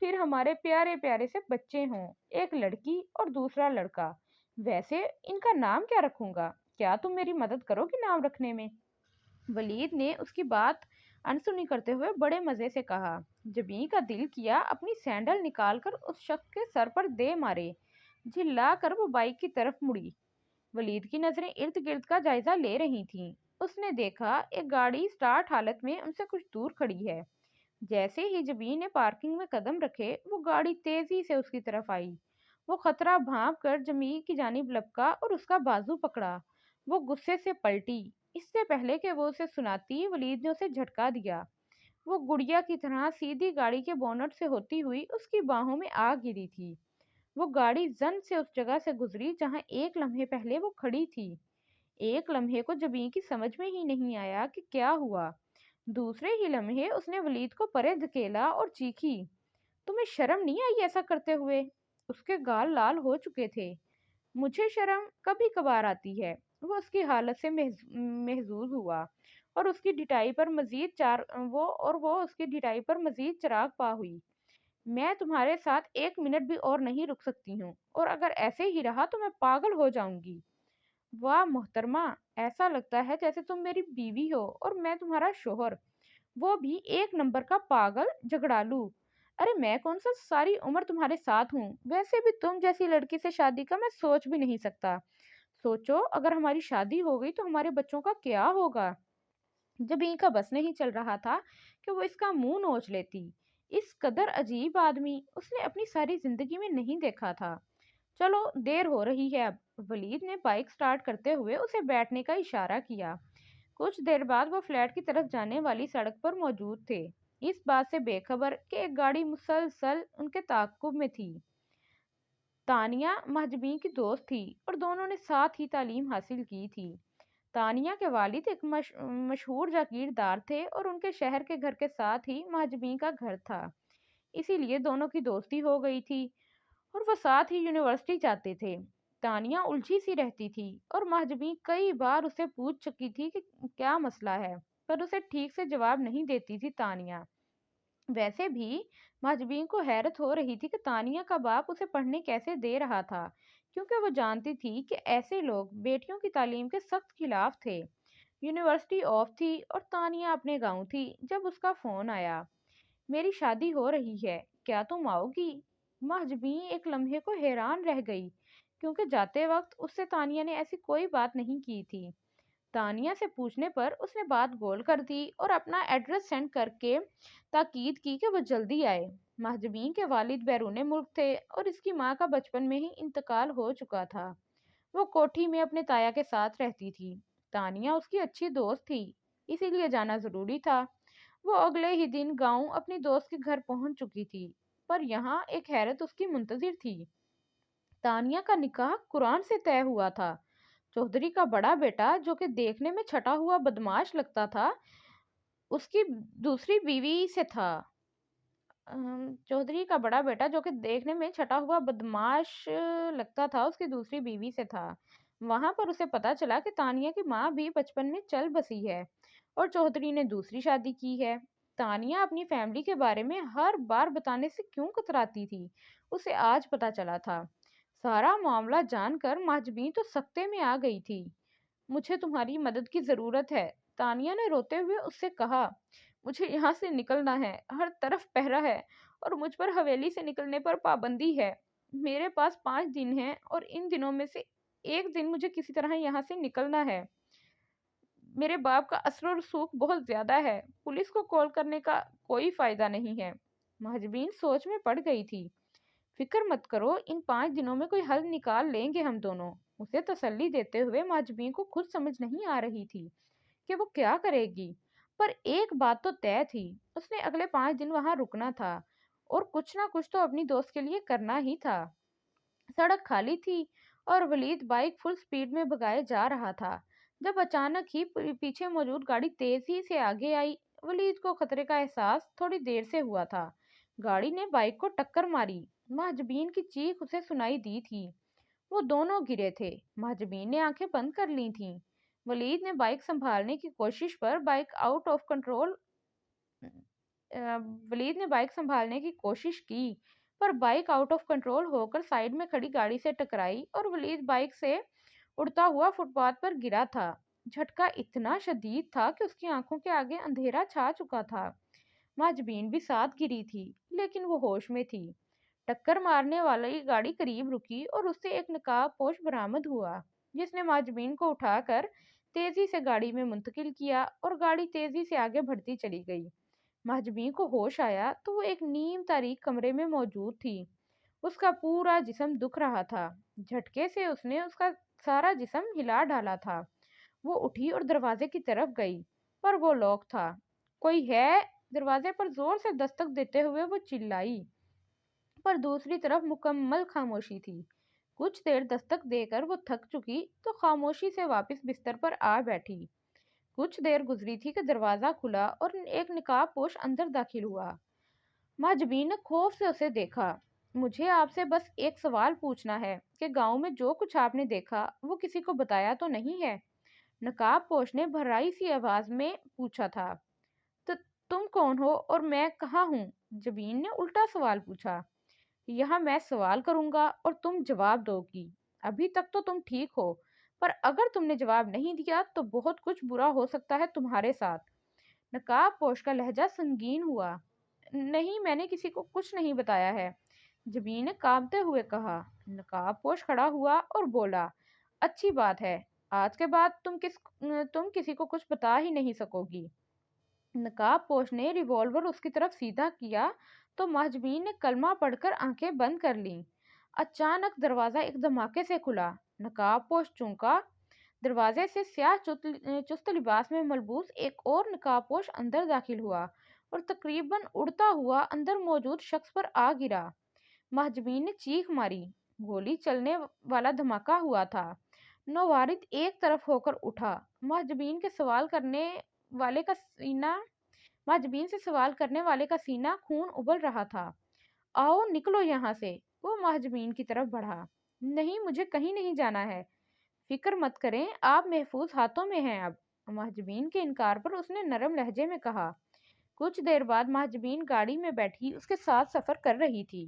پھر ہمارے پیارے پیارے سے بچے ہوں، ایک لڑکی اور دوسرا لڑکا۔ ویسے ان کا نام کیا رکھوں گا؟ کیا تم میری مدد کرو گی نام رکھنے میں؟ ولید نے اس کی بات انسنی کرتے ہوئے بڑے مزے سے کہا۔ جبیں کا دل کیا اپنی سینڈل نکال کر اس شخص کے سر پر دے مارے۔ جھلا کر وہ بائک کی طرف مڑی۔ ولید کی نظریں ارد گرد کا جائزہ لے رہی تھیں۔ اس نے دیکھا ایک گاڑی سٹارٹ حالت میں ان سے کچھ دور کھڑی ہے۔ جیسے ہی جبیں نے پارکنگ میں قدم رکھے وہ گاڑی تیزی سے اس کی طرف آئی۔ وہ خطرہ بھانپ کر جبیں کی جانب لپکا اور اس کا بازو پکڑا۔ وہ غصے سے پلٹی۔ اس سے پہلے کہ وہ اسے سناتی ولید نے اسے جھٹکا دیا۔ وہ گڑیا کی طرح سیدھی گاڑی کے بونٹ سے ہوتی ہوئی اس کی باہوں میں آ گری تھی۔ وہ گاڑی زن سے اس جگہ سے گزری جہاں ایک لمحے پہلے وہ کھڑی تھی۔ ایک لمحے کو جبیں کی سمجھ میں ہی نہیں آیا کہ کیا ہوا۔ دوسرے ہی لمحے اس نے ولید کو پرے دھکیلا اور چیخی، تمہیں شرم نہیں آئی ایسا کرتے ہوئے؟ اس کے گال لال ہو چکے تھے۔ مجھے شرم کبھی کبھار آتی ہے۔ وہ اس کی حالت سے محظوظ ہوا اور اس کی ڈٹائی پر مزید چراغ پا ہوئی۔ میں تمہارے ساتھ 1 منٹ بھی اور نہیں رک سکتی ہوں، اور اگر ایسے ہی رہا تو میں پاگل ہو جاؤں گی۔ واہ محترمہ، ایسا لگتا ہے جیسے تم میری بیوی ہو اور میں تمہارا شوہر، وہ بھی ایک نمبر کا پاگل جھگڑالو۔ ارے میں کون سا ساری عمر تمہارے ساتھ ہوں، ویسے بھی تم جیسی لڑکی سے شادی کا میں سوچ بھی نہیں سکتا۔ سوچو اگر ہماری شادی ہو گئی تو ہمارے بچوں کا کیا ہوگا۔ جبین کا بس نہیں چل رہا تھا کہ وہ اس کا منہ نوچ لیتی۔ اس قدر عجیب آدمی اس نے اپنی ساری زندگی میں نہیں دیکھا تھا۔ چلو دیر ہو رہی ہے اب، ولید نے بائک سٹارٹ کرتے ہوئے اسے بیٹھنے کا اشارہ کیا۔ کچھ دیر بعد وہ فلیٹ کی طرف جانے والی سڑک پر موجود تھے، اس بات سے بے خبر کہ ایک گاڑی مسلسل ان کے تعاقب میں تھی۔ تانیہ مہجبین کی دوست تھی اور دونوں نے ساتھ ہی تعلیم حاصل کی تھی۔ تانیہ کے والد ایک مشہور جاگیردار تھے اور ان کے شہر کے گھر کے ساتھ ہی مہجبین کا گھر تھا، اسی لیے دونوں کی دوستی ہو گئی تھی اور وہ ساتھ ہی یونیورسٹی جاتے تھے۔ تانیہ الجھی سی رہتی تھی اور مہجبین کئی بار اسے پوچھ چکی تھی کہ کیا مسئلہ ہے، پر اسے ٹھیک سے جواب نہیں دیتی تھی تانیہ۔ ویسے بھی مہجبین کو حیرت ہو رہی تھی کہ تانیہ کا باپ اسے پڑھنے کیسے دے رہا تھا، کیونکہ وہ جانتی تھی کہ ایسے لوگ بیٹیوں کی تعلیم کے سخت خلاف تھے۔ یونیورسٹی آف تھی اور تانیہ اپنے گاؤں تھی جب اس کا فون آیا۔ میری شادی ہو رہی ہے، کیا تم آؤ گی؟ مہجبین ایک لمحے کو حیران رہ گئی، کیونکہ جاتے وقت اس سے تانیہ نے ایسی کوئی بات نہیں کی تھی۔ تانیہ سے پوچھنے پر اس نے بات گول کر دی اور اپنا ایڈریس سینڈ کر کے تاکید کی کہ وہ جلدی آئے۔ مہجبین کے والد بیرون ملک تھے اور اس کی ماں کا بچپن میں ہی انتقال ہو چکا تھا۔ وہ کوٹھی میں اپنے تایا کے ساتھ رہتی تھی۔ تانیہ اس کی اچھی دوست تھی، اسی لیے جانا ضروری تھا۔ وہ اگلے ہی دن گاؤں اپنی دوست کے گھر پہنچ چکی تھی، پر یہاں ایک حیرت اس کی منتظر تھی۔ تانیہ کا نکاح قرآن سے طے ہوا تھا۔ چودھری کا بڑا بیٹا جو کہ دیکھنے میں چھٹا ہوا بدماش لگتا تھا اس کی دوسری بیوی سے تھا۔ چودھری کا بڑا بیٹا جو کہ دیکھنے میں چھٹا ہوا بدماش لگتا تھا اس کی دوسری بیوی سے تھا۔ وہاں پر اسے پتا چلا کہ تانیہ کی ماں بھی بچپن میں چل بسی ہے اور چودھری نے دوسری شادی کی ہے۔ تانیہ اپنی فیملی کے بارے میں ہر بار بتانے سے کیوں کتراتی تھی، اسے آج پتا چلا تھا۔ سارا معاملہ جان کر مہجبین تو سکتے میں آ گئی تھی۔ مجھے تمہاری مدد کی ضرورت ہے، تانیہ نے روتے ہوئے اس سے کہا۔ مجھے یہاں سے نکلنا ہے، ہر طرف پہرا ہے اور مجھ پر حویلی سے نکلنے پر پابندی ہے۔ میرے پاس 5 دن ہیں اور ان دنوں میں سے ایک دن مجھے کسی طرح یہاں سے نکلنا ہے۔ میرے باپ کا اثر و رسوخ بہت زیادہ ہے، پولیس کو کال کرنے کا کوئی فائدہ نہیں ہے۔ مہجبین سوچ میں پڑ گئی تھی۔ فکر مت کرو، ان 5 دنوں میں کوئی حل نکال لیں گے ہم دونوں، اسے تسلی دیتے ہوئے مہجبین کو خود سمجھ نہیں آ رہی تھی کہ وہ کیا کرے گی۔ پر ایک بات تو طے تھی، اس نے اگلے 5 دن وہاں رکنا تھا اور کچھ نہ کچھ تو اپنی دوست کے لیے کرنا ہی تھا۔ سڑک خالی تھی اور ولید بائک فل سپیڈ میں بھگائے جا رہا تھا جب اچانک ہی پیچھے موجود گاڑی تیزی سے آگے آئی۔ ولید کو خطرے کا احساس تھوڑی دیر سے ہوا تھا۔ گاڑی نے بائک کو ٹکر ماری۔ مہجبین کی چیخ اسے سنائی دی تھی۔ وہ دونوں گرے تھے۔ مہجبین نے آنکھیں بند کر لی تھیں۔ ولید نے بائک سنبھالنے کی کوشش پر بائک آؤٹ آف کنٹرول ولید نے بائک سنبھالنے کی کوشش کی پر بائک آؤٹ آف کنٹرول ہو کر سائیڈ میں کھڑی گاڑی سے ٹکرائی اور ولید بائک سے اڑتا ہوا فٹ پاتھ پر گرا تھا۔ جھٹکا اتنا شدید تھا کہ اس کی آنکھوں کے آگے اندھیرا چھا چکا تھا۔ مہجبین بھی ساتھ گری تھی لیکن وہ ہوش میں تھی۔ ٹکر مارنے والی گاڑی قریب رکی اور اس سے ایک نقاب پوش برآمد ہوا جس نے مہجبین کو اٹھا کر تیزی سے گاڑی میں منتقل کیا اور گاڑی تیزی سے آگے بڑھتی چلی گئی۔ مہجبین کو ہوش آیا تو وہ ایک نیم تاریک کمرے میں موجود تھی۔ اس کا پورا جسم دکھ رہا تھا۔ جھٹکے سے اس نے اس کا سارا جسم ہلا ڈالا تھا۔ وہ اٹھی اور دروازے کی طرف گئی پر وہ لاک تھا۔ کوئی ہے؟ دروازے پر زور سے دستک دیتے ہوئے وہ چلائی، پر دوسری طرف مکمل خاموشی تھی۔ کچھ دیر دستک دے کر وہ تھک چکی تو خاموشی سے واپس بستر پر آ بیٹھی۔ کچھ دیر گزری تھی کہ دروازہ کھلا اور ایک نقاب پوش اندر داخل ہوا۔ مہجبین نے خوف سے اسے دیکھا۔ مجھے آپ سے بس ایک سوال پوچھنا ہے کہ گاؤں میں جو کچھ آپ نے دیکھا وہ کسی کو بتایا تو نہیں ہے؟ نقاب پوش نے بھرائی سی آواز میں پوچھا تھا۔ تم کون ہو اور میں کہاں ہوں؟ جبین نے الٹا سوال پوچھا۔ یہاں میں سوال کروں گا اور تم جواب دو گی۔ ابھی تک تو تم ٹھیک ہو، پر اگر تم نے جواب نہیں دیا تو بہت کچھ برا ہو سکتا ہے تمہارے ساتھ۔ نقاب پوش کا لہجہ سنگین ہوا۔ نہیں، میں نے کسی کو کچھ نہیں بتایا ہے، جبین نے کانپتے ہوئے کہا۔ نقاب پوش کھڑا ہوا اور بولا، اچھی بات ہے، آج کے بعد تم کسی کو کچھ بتا ہی نہیں سکو گی۔ نقاب پوش نے ریوالور اس کی طرف سیدھا کیا تو مہجبین نے کلمہ پڑھ کر آنکھیں بند کر لیں۔ اچانک دروازہ ایک دھماکے سے کھلا۔ نقاب پوش چونکا۔ دروازے سے سیاہ چست لباس میں ملبوس ایک اور نقاب پوش اندر داخل ہوا اور تقریباً اڑتا ہوا اندر موجود شخص پر آ گرا۔ مہجبین نے چیخ ماری۔ گولی چلنے والا دھماکہ ہوا تھا۔ نوارد ایک طرف ہو کر اٹھا۔ مہجبین سے سوال کرنے والے کا سینہ خون ابل رہا تھا۔ آؤ نکلو یہاں سے، وہ مہجبین کی طرف بڑھا۔ نہیں، مجھے کہیں نہیں جانا ہے۔ فکر مت کریں، آپ محفوظ ہاتھوں میں ہیں اب، مہجبین کے انکار پر اس نے نرم لہجے میں کہا۔ کچھ دیر بعد مہجبین گاڑی میں بیٹھی اس کے ساتھ سفر کر رہی تھی۔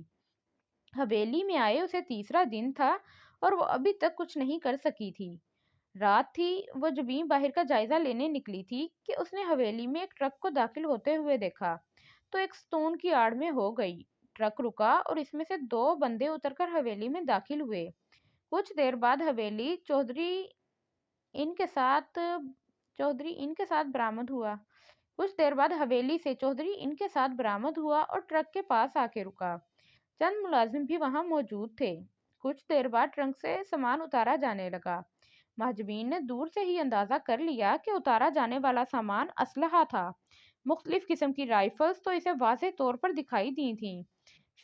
حویلی میں آئے اسے تیسرا دن تھا اور وہ ابھی تک کچھ نہیں کر سکی تھی۔ رات تھی، وہ جبیں باہر کا جائزہ لینے نکلی تھی کہ اس نے حویلی میں ایک ٹرک کو داخل ہوتے ہوئے دیکھا تو ایک ستون کی آڑ میں ہو گئی۔ ٹرک رکا اور اس میں سے 2 بندے اتر کر حویلی میں داخل ہوئے۔ کچھ دیر بعد چودھری ان کے ساتھ برآمد ہوا۔ اور ٹرک کے پاس آ کے رکا۔ چند ملازم بھی وہاں موجود تھے۔ کچھ دیر بعد ٹرک سے سامان اتارا جانے لگا۔ مہجبین نے دور سے ہی اندازہ کر لیا کہ اتارا جانے والا سامان اسلحہ تھا۔ مختلف قسم کی رائفلز تو اسے واضح طور پر دکھائی دی تھیں۔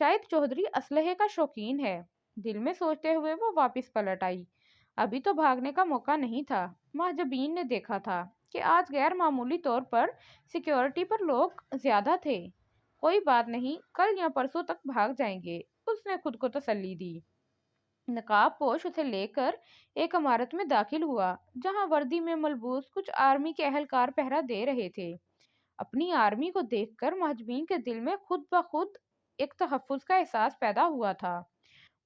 شاید چودھری اسلحے کا شوقین ہے، دل میں سوچتے ہوئے وہ واپس پلٹ آئی۔ ابھی تو بھاگنے کا موقع نہیں تھا۔ مہجبین نے دیکھا تھا کہ آج غیر معمولی طور پر سیکیورٹی پر لوگ زیادہ تھے۔ کوئی بات نہیں، کل یا پرسوں تک بھاگ جائیں گے، اس نے خود کو تسلی دی۔ نقاب پوش اسے لے کر ایک عمارت میں داخل ہوا جہاں وردی میں ملبوس کچھ آرمی کے اہلکار پہرا دے رہے تھے۔ اپنی آرمی کو دیکھ کر مہجبین کے دل میں خود بخود ایک تحفظ کا احساس پیدا ہوا تھا۔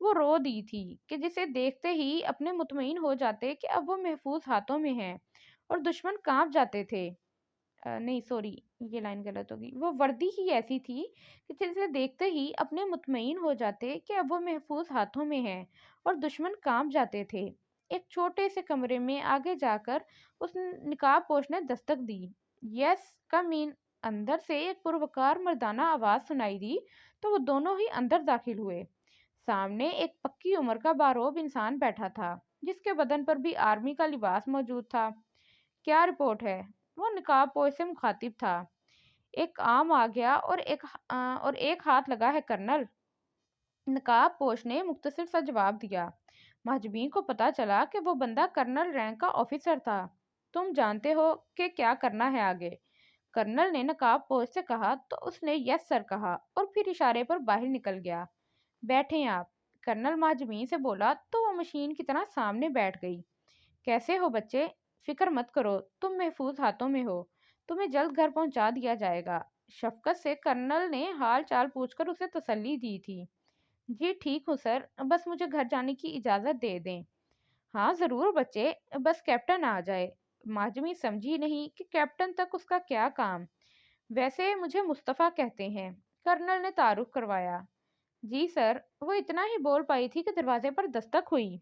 وہ رو دی تھی کہ جسے دیکھتے ہی اپنے مطمئن ہو جاتے کہ اب وہ محفوظ ہاتھوں میں ہیں، اور دشمن کانپ جاتے تھے۔ نہیں سوری، یہ لائن غلط ہوگی۔ وہ وردی ہی ایسی تھی کہ جسے دیکھتے ہی اپنے مطمئن ہو جاتے کہ اب وہ محفوظ ہاتھوں میں ہیں اور دشمن کانپ جاتے تھے۔ ایک چھوٹے سے کمرے میں آگے جا کر اس نقاب پوش نے دستک دی۔ یس کم ان۔ اندر سے ایک پروکار مردانہ آواز سنائی دی تو وہ دونوں ہی اندر داخل ہوئے۔ سامنے ایک پکی عمر کا باروب انسان بیٹھا تھا جس کے بدن پر بھی آرمی کا لباس موجود تھا۔ کیا رپورٹ ہے؟ وہ نقاب پوش سے مخاطب تھا۔ ایک عام آ گیا اور ایک ہاتھ لگا ہے کرنل۔ نقاب پوش نے مختصر سا جواب دیا۔ مہجبین کو پتا چلا کہ وہ بندہ کرنل رینک کا آفیسر تھا۔ تم جانتے ہو کہ کیا کرنا ہے آگے؟ کرنل نے نقاب پوش سے کہا تو اس نے یس سر کہا اور پھر اشارے پر باہر نکل گیا۔ بیٹھیں آپ، کرنل مہجبین سے بولا تو وہ مشین کی طرح سامنے بیٹھ گئی۔ کیسے ہو بچے؟ فکر مت کرو، تم محفوظ ہاتھوں میں ہو، تمہیں جلد گھر پہنچا دیا جائے گا، شفقت سے کرنل نے حال چال پوچھ کر اسے تسلی دی تھی۔ جی ٹھیک ہوں سر، بس مجھے گھر جانے کی اجازت دے دیں۔ ہاں ضرور بچے، بس کیپٹن آ جائے۔ مہجبین سمجھی نہیں کہ کیپٹن تک اس کا کیا کام۔ ویسے مجھے مصطفیٰ کہتے ہیں، کرنل نے تعارف کروایا۔ جی سر، وہ اتنا ہی بول پائی تھی کہ دروازے پر دستک ہوئی۔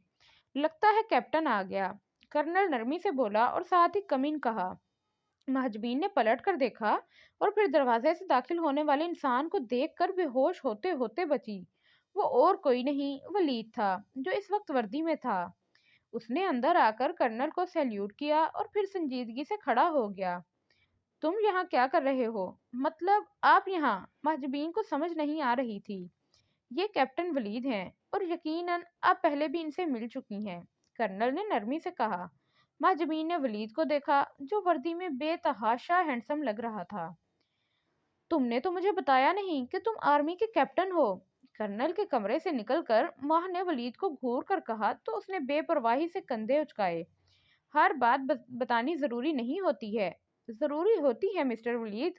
لگتا ہے کیپٹن آ گیا، کرنل نرمی سے بولا اور ساتھ ہی کم ان کہا۔ مہجبین نے پلٹ کر دیکھا اور پھر دروازے سے داخل ہونے والے انسان کو دیکھ کر بے ہوش ہوتے ہوتے بچی۔ وہ اور کوئی نہیں، ولید تھا جو اس وقت وردی میں تھا۔ اس نے اندر آ کر کرنل کو سیلیوٹ کیا اور پھر سنجیدگی سے کھڑا ہو گیا۔ تم یہاں کیا کر رہے ہو؟ مطلب آپ یہاں؟ مہجبین کو سمجھ نہیں آ رہی تھی۔ یہ کیپٹن ولید ہیں اور یقیناً آپ پہلے بھی ان سے مل چکی ہیں، کرنل نے نرمی سے کہا۔ مہجبین نے ولید کو دیکھا جو وردی میں بے تحاشا ہینڈسم لگ رہا تھا۔ تم نے تو مجھے بتایا نہیں کہ تم آرمی کے کیپٹن ہو، کرنل کے کمرے سے نکل کر ماہ نے ولید کو گھور کر کہا تو اس نے بے پرواہی سے کندھے اچکائے۔ ہر بات بتانی ضروری نہیں ہوتی ہے۔ ضروری ہوتی ہے مسٹر ولید،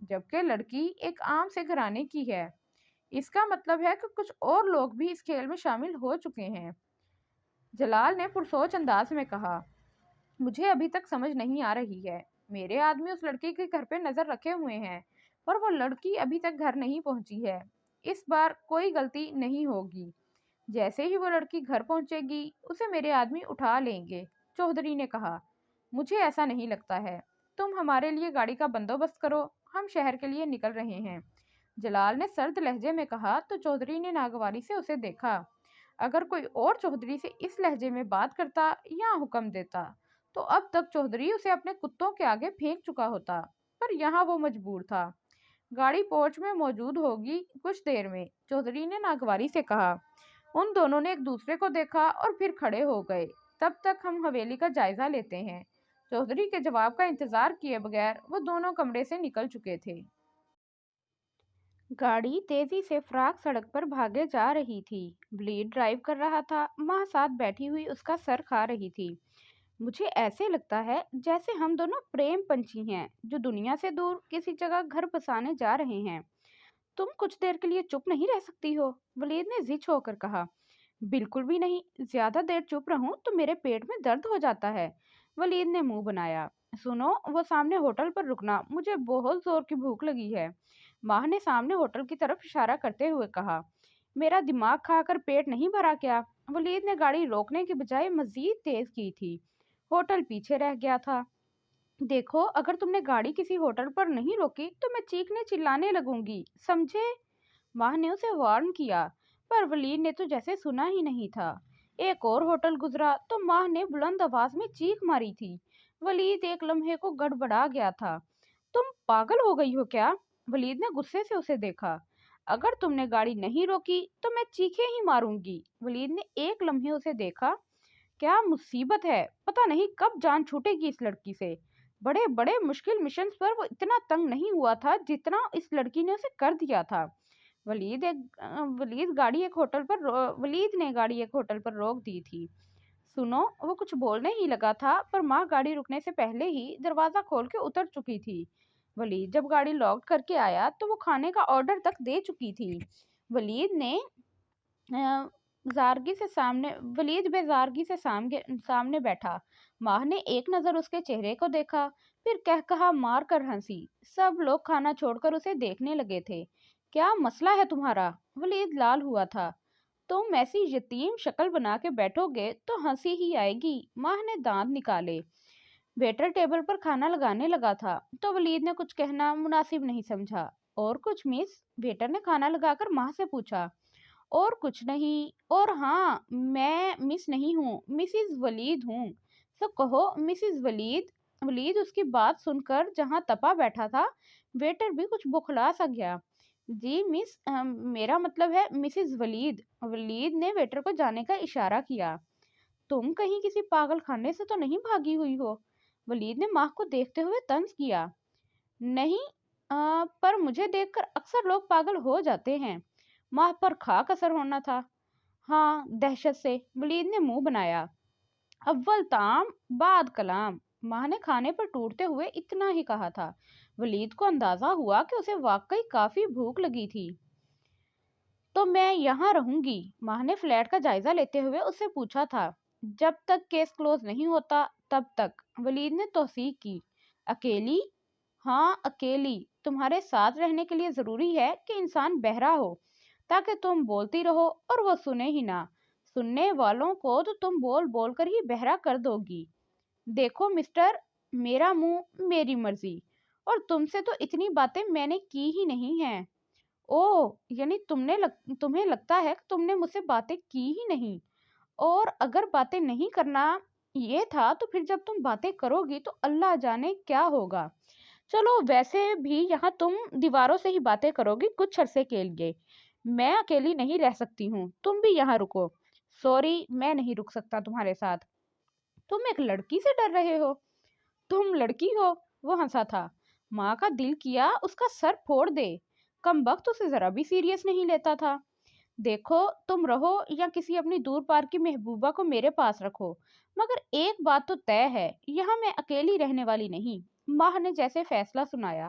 جبکہ لڑکی ایک عام سے گھرانے کی ہے۔ اس کا مطلب ہے کہ کچھ اور لوگ بھی اس کھیل میں شامل ہو چکے ہیں۔ جلال نے پرسوچ انداز میں کہا، مجھے ابھی تک سمجھ نہیں آ رہی ہے۔ میرے آدمی اس لڑکی کے گھر پہ نظر رکھے ہوئے ہیں، پر وہ لڑکی ابھی تک گھر نہیں پہنچی ہے۔ اس بار کوئی غلطی نہیں ہوگی۔ جیسے ہی وہ لڑکی گھر پہنچے گی، اسے میرے آدمی اٹھا لیں گے۔ چودھری نے کہا، مجھے ایسا نہیں لگتا ہے۔ تم ہمارے لیے گاڑی کا بندوبست کرو، ہم شہر کے لیے نکل رہے ہیں۔ جلال نے سرد لہجے میں کہا تو چودھری نے ناگواری سے اسے دیکھا۔ اگر کوئی اور چودھری سے اس لہجے میں بات کرتا یا حکم دیتا تو اب تک چودھری اسے اپنے کتوں کے آگے پھینک چکا ہوتا، پر یہاں وہ مجبور تھا۔ گاڑی پورچ میں موجود ہوگی کچھ دیر میں، چودھری نے ناگواری سے کہا۔ ان دونوں نے ایک دوسرے کو دیکھا اور پھر کھڑے ہو گئے۔ تب تک ہم حویلی کا جائزہ لیتے ہیں۔ چودھری کے جواب کا انتظار کیے بغیر وہ دونوں کمرے سے نکل چکے تھے۔ گاڑی تیزی سے فراق سڑک پر بھاگے جا رہی تھی۔ بلیڈ ڈرائیو کر رہا تھا، ماں ساتھ بیٹھی ہوئی اس کا سر کھا رہی تھی۔ مجھے ایسے لگتا ہے جیسے ہم دونوں پریم پنچھی ہیں جو دنیا سے دور کسی جگہ گھر بسانے جا رہے ہیں۔ تم کچھ دیر کے لیے چپ نہیں رہ سکتی ہو؟ ولید نے زچ ہو کر کہا۔ بالکل بھی نہیں، زیادہ دیر چپ رہوں تو میرے پیٹ میں درد ہو جاتا ہے۔ ولید نے منہ بنایا۔ سنو، وہ سامنے ہوٹل پر رکنا، مجھے بہت زور کی بھوک لگی ہے۔ ماہ نے سامنے ہوٹل کی طرف اشارہ کرتے ہوئے کہا۔ میرا دماغ کھا کر پیٹ نہیں بھرا کیا؟ ولید نے گاڑی روکنے کے بجائے مزید تیز کی تھی۔ ہوٹل پیچھے رہ گیا تھا۔ دیکھو، اگر تم نے گاڑی کسی ہوٹل پر نہیں روکی تو میں چیخنے چلانے لگوں گی، سمجھے؟ ماہ نے اسے وارن کیا، پر ولید نے تو جیسے سنا ہی نہیں تھا۔ ایک اور ہوٹل گزرا تو ماہ نے بلند آواز میں چیخ ماری تھی۔ ولید ایک لمحے کو گڑبڑا گیا تھا۔ تم پاگل ہو گئی ہو کیا؟ ولید نے غصے سے اسے دیکھا۔ اگر تم نے گاڑی نہیں روکی تو میں چیخے ہی ماروں گی۔ ولید نے ایک لمحے اسے دیکھا۔ کیا مصیبت ہے، پتہ نہیں کب جان چھوٹے گی اس لڑکی سے۔ بڑے بڑے مشکل مشنز پر وہ اتنا تنگ نہیں ہوا تھا جتنا اس لڑکی نے اسے کر دیا تھا۔ ولید نے گاڑی ایک ہوٹل پر روک دی تھی۔ سنو، وہ کچھ بولنے ہی لگا تھا، پر ماں گاڑی رکنے سے پہلے ہی دروازہ کھول کے اتر چکی تھی۔ ولید جب گاڑی لاک کر کے آیا تو وہ کھانے کا آرڈر تک دے چکی تھی۔ ولید بے زارگی سے سامنے بیٹھا۔ ماہ نے ایک نظر اس کے چہرے کو دیکھا، پھر کہا مار کر ہنسی۔ سب لوگ کھانا چھوڑ کر اسے دیکھنے لگے تھے۔ کیا مسئلہ ہے تمہارا؟ ولید لال ہوا تھا۔ تم ایسی یتیم شکل بنا کے بیٹھو گے تو ہنسی ہی آئے گی۔ ماہ نے دانت نکالے۔ ویٹر ٹیبل پر کھانا لگانے لگا تھا تو ولید نے کچھ کہنا مناسب نہیں سمجھا۔ اور کچھ مس؟ ویٹر نے کھانا لگا کر ماہ سے پوچھا۔ اور کچھ نہیں، اور ہاں، میں مس نہیں ہوں، مسز ولید ہوں۔ سب کہو مسز ولید۔ ولید اس کی بات سن کر جہاں تپا بیٹھا تھا، ویٹر بھی کچھ بوکھلا سا گیا۔ جی مس، میرا مطلب ہے مسز ولید۔ ولید نے ویٹر کو جانے کا اشارہ کیا۔ تم کہیں کسی پاگل خانے سے تو نہیں بھاگی ہوئی ہو؟ ولید نے ماہ کو دیکھتے ہوئے طنز کیا۔ نہیں، پر مجھے دیکھ کر اکثر لوگ پاگل ہو جاتے ہیں۔ ماہ پر خاک اثر ہونا تھا۔ ہاں، دہشت سے، ولید نے منہ بنایا۔ اول طعام بعد کلام۔ ماہ نے کھانے پر ٹوٹتے ہوئے اتنا ہی کہا تھا۔ ولید کو اندازہ ہوا کہ اسے واقعی کافی بھوک لگی تھی۔ تو میں یہاں رہوں گی؟ ماہ نے فلیٹ کا جائزہ لیتے ہوئے اس سے پوچھا تھا۔ جب تک کیس کلوز نہیں ہوتا تب تک، ولید نے توثیق کی۔ اکیلی؟ ہاں، اکیلی۔ تمہارے ساتھ رہنے کے لیے ضروری ہے کہ انسان بہرا ہو، تاکہ تم بولتی رہو اور وہ سنے ہی نہ۔ سننے والوں کو تو تم بول بول کر ہی بہرا کر دو گی۔ دیکھو مسٹر، میرا منہ میری مرضی، اور تم سے تو اتنی باتیں میں نے کی ہی نہیں ہیں۔ اوہ، یعنی تمہیں لگتا ہے کہ تم نے مجھ سے باتیں کی ہی نہیں؟ اور اگر باتیں نہیں کرنا یہ تھا تو پھر جب تم باتیں کرو گی تو اللہ جانے کیا ہوگا۔ چلو، ویسے بھی یہاں تم دیواروں سے ہی باتیں کرو گی کچھ عرصے کے لیے۔ میں اکیلی نہیں رہ سکتی ہوں، تم بھی یہاں رکو۔ سوری، میں نہیں رک سکتا تمہارے ساتھ۔ تم ایک لڑکی سے ڈر رہے ہو؟ تم لڑکی ہو؟ وہ ہنسا تھا۔ ماں کا دل کیا اس کا سر پھوڑ دے۔ کم وقت اسے ذرا بھی سیریس نہیں لیتا تھا۔ دیکھو، تم رہو یا کسی اپنی دور پار کی محبوبہ کو میرے پاس رکھو، مگر ایک بات تو طے ہے، یہاں میں اکیلی رہنے والی نہیں۔ ماہ نے جیسے فیصلہ سنایا۔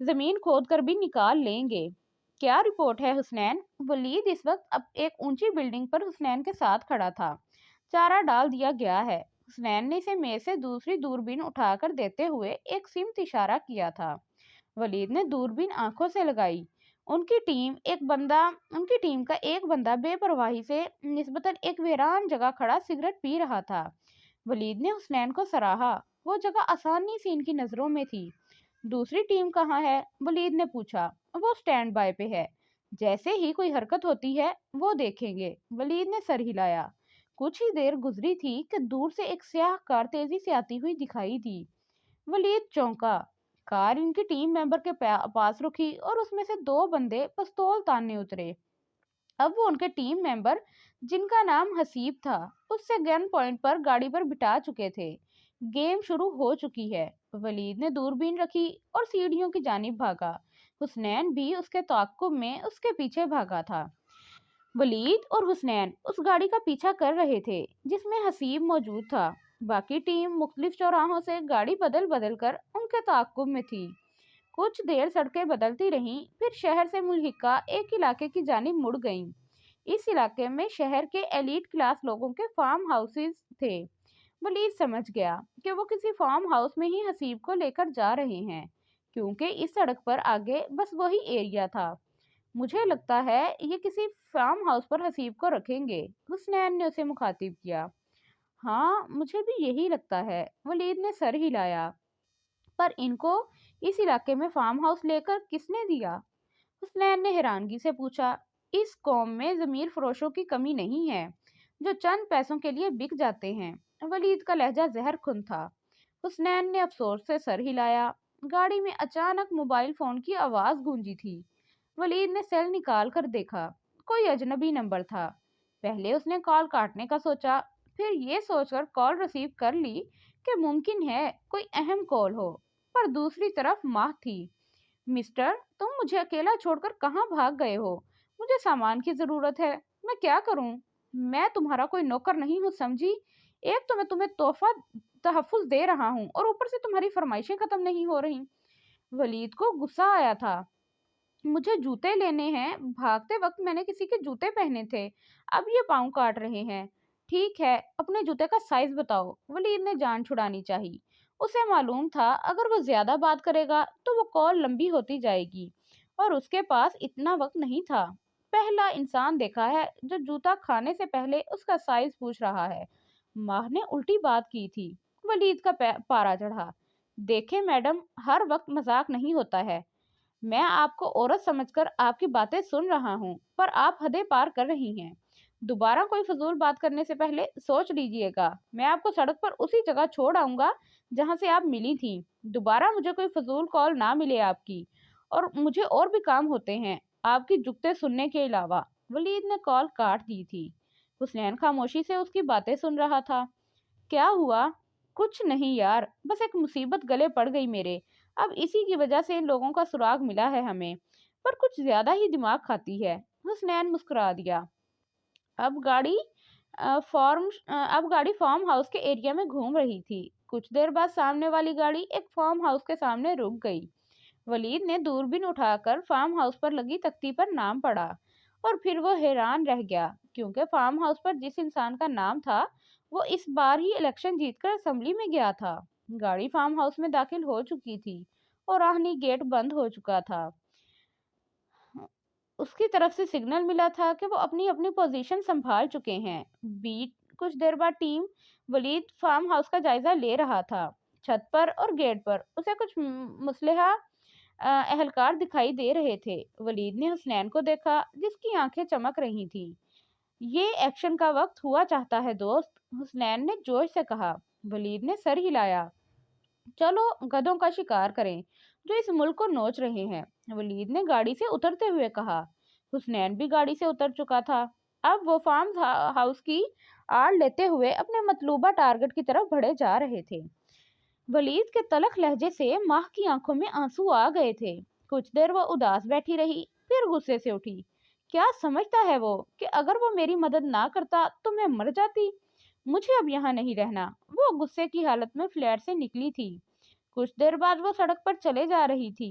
زمین کھود کر بھی نکال لیں گے۔ کیا رپورٹ ہے حسنین؟ ولید اس وقت اب ایک اونچی بلڈنگ پر حسنین کے ساتھ کھڑا تھا۔ چارہ ڈال دیا گیا ہے۔ حسنین نے اسے میز سے دوسری دوربین اٹھا کر دیتے ہوئے ایک سمت اشارہ کیا تھا۔ ولید نے دوربین آنکھوں سے لگائی۔ ان کی ٹیم کا ایک بندہ بے پرواہی سے نسبتاً ایک ویران جگہ کھڑا سگریٹ پی رہا تھا۔ ولید نے حسنین کو سراہا۔ وہ جگہ آسانی سے ان کی نظروں میں تھی۔ دوسری ٹیم کہاں ہے؟ ولید نے پوچھا۔ وہ سٹینڈ بائی پہ ہے، جیسے ہی کوئی حرکت ہوتی ہے وہ دیکھیں گے۔ ولید نے سر ہلایا۔ کچھ ہی دیر گزری تھی کہ دور سے ایک سیاہ کار تیزی سے آتی ہوئی دکھائی دی۔ ولید چونکا۔ کار ان کی ٹیم ممبر کے پاس رکی اور اس میں سے دو بندے پستول تاننے اترے۔ اب وہ ان کے ٹیم ممبر، جن کا نام حسیب تھا، اس سے گن پوائنٹ پر گاڑی پر بٹھا چکے تھے۔ گیم شروع ہو چکی ہے۔ ولید نے دوربین رکھی اور سیڑھیوں کی جانب بھاگا۔ حسنین بھی اس کے تعاقب میں اس کے پیچھے بھاگا تھا۔ ولید اور حسنین اس گاڑی کا پیچھا کر رہے تھے جس میں حسیب موجود تھا۔ باقی ٹیم مختلف چوراہوں سے گاڑی بدل بدل کر ان کے تعاقب میں تھی۔ کچھ دیر سڑکیں بدلتی رہیں، پھر شہر سے ملحقہ ایک علاقے کی جانب مڑ گئیں۔ اس علاقے میں شہر کے ایلیٹ کلاس لوگوں کے فارم ہاؤسز تھے۔ ولید سمجھ گیا کہ وہ کسی فارم ہاؤس میں ہی حسیب کو لے کر جا رہے ہیں، کیونکہ اس سڑک پر آگے بس وہی ایریا تھا۔ مجھے لگتا ہے یہ کسی فارم ہاؤس پر حسیب کو رکھیں گے، حسنین نے اسے مخاطب کیا۔ ہاں، مجھے بھی یہی لگتا ہے، ولید نے سر ہلایا۔ پر ان کو اس علاقے میں فارم ہاؤس لے کر کس نے دیا؟ حسنین نے حیرانگی سے پوچھا۔ اس قوم میں ضمیر فروشوں کی کمی نہیں ہے جو چند پیسوں کے لیے بک جاتے ہیں۔ ولید کا لہجہ زہر کھن تھا۔ حسنین نے افسوس سے سر ہلایا۔ گاڑی میں اچانک موبائل فون کی آواز گونجی تھی۔ ولید نے سیل نکال کر دیکھا۔ کوئی اجنبی نمبر تھا۔ پہلے اس نے کال کاٹنے کا سوچا، پھر یہ سوچ کر کال ریسیو کر لی کہ ممکن ہے کوئی اہم کال ہو، پر دوسری طرف ماہ تھی۔ مسٹر، تم مجھے اکیلا چھوڑ کر کہاں بھاگ گئے ہو؟ مجھے سامان کی ضرورت ہے، میں کیا کروں؟ میں تمہارا کوئی نوکر نہیں ہوں، سمجھی؟ ایک تو میں تمہیں تحفہ تحفظ دے رہا ہوں اور اوپر سے تمہاری فرمائشیں ختم نہیں ہو رہی۔ ولید کو غصہ آیا تھا۔ مجھے جوتے لینے ہیں، بھاگتے وقت میں نے کسی کے جوتے پہنے تھے، اب یہ پاؤں کاٹ رہے ہیں۔ ٹھیک ہے، اپنے جوتے کا سائز بتاؤ۔ ولید نے جان چھڑانی چاہی۔ اسے معلوم تھا اگر وہ زیادہ بات کرے گا تو وہ کال لمبی ہوتی جائے گی اور اس کے پاس اتنا وقت نہیں تھا۔ پہلا انسان دیکھا ہے جو جوتا کھانے سے پہلے اس کا سائز پوچھ رہا ہے۔ ماہ نے الٹی بات کی تھی۔ ولید کا پارا چڑھا۔ دیکھیں میڈم، ہر وقت مذاق نہیں ہوتا ہے۔ میں آپ کو عورت سمجھ کر آپ کی باتیں سن رہا ہوں، پر آپ حدیں پار کر رہی ہیں۔ دوبارہ کوئی فضول بات کرنے سے پہلے سوچ لیجئے گا۔ میں آپ کو سڑک پر اسی جگہ چھوڑ آؤں گا جہاں سے آپ ملی تھیں۔ دوبارہ مجھے کوئی فضول کال نہ ملے آپ کی، اور مجھے اور بھی کام ہوتے ہیں آپ کی جگتے سننے کے علاوہ۔ ولید نے کال کاٹ دی تھی۔ حسنین خاموشی سے اس کی باتیں سن رہا تھا۔ کیا ہوا؟ کچھ نہیں یار، بس ایک مصیبت گلے پڑ گئی میرے۔ اب اسی کی وجہ سے ان لوگوں کا سراغ ملا ہے ہمیں، پر کچھ زیادہ ہی دماغ کھاتی ہے۔ حسنین مسکرا دیا۔ اب گاڑی فارم ہاؤس کے ایریا میں گھوم رہی تھی۔ کچھ دیر بعد سامنے والی گاڑی ایک فارم ہاؤس کے سامنے رک گئی۔ ولید نے دوربین اٹھا کر فارم ہاؤس پر لگی تختی پر نام پڑھا، اور پھر وہ حیران رہ گیا کیونکہ فارم ہاؤس پر جس انسان کا نام تھا وہ اس بار ہی الیکشن جیت کر اسمبلی میں گیا تھا۔ گاڑی فارم ہاؤس میں داخل ہو چکی تھی اور راہنی گیٹ بند ہو چکا تھا۔ اس کی طرف سے سگنل ملا تھا کہ وہ اپنی اپنی پوزیشن سنبھال چکے ہیں۔ کچھ دیر بعد ٹیم ولید فارم ہاؤس کا جائزہ لے رہا تھا۔ چھت پر اور گیٹ پر اسے کچھ مسلح اہلکار دکھائی دے رہے تھے۔ ولید نے حسنین کو دیکھا جس کی آنکھیں چمک رہی تھیں۔ یہ ایکشن کا وقت ہوا چاہتا ہے دوست، حسنین نے جوش سے کہا۔ ولید نے سر ہلایا۔ چلو گدھوں کا شکار کریں جو اس ملک کو نوچ رہے ہیں، ولید نے گاڑی سے اترتے ہوئے کہا۔ حسنین بھی گاڑی سے اتر چکا تھا۔ اب وہ فارم ہاؤس کی آڑ لیتے ہوئے اپنے مطلوبہ ٹارگٹ کی طرف بڑھے جا رہے تھے۔ ولید کے تلخ لہجے سے ماہ کی آنکھوں میں آنسو آ گئے تھے۔ کچھ دیر وہ اداس بیٹھی رہی، پھر غصے سے اٹھی۔ کیا سمجھتا ہے وہ کہ اگر وہ میری مدد نہ کرتا تو میں مر جاتی؟ مجھے اب یہاں نہیں رہنا۔ وہ غصے کی حالت میں فلیٹ سے نکلی تھی۔ کچھ دیر بعد وہ سڑک پر چلے جا رہی تھی۔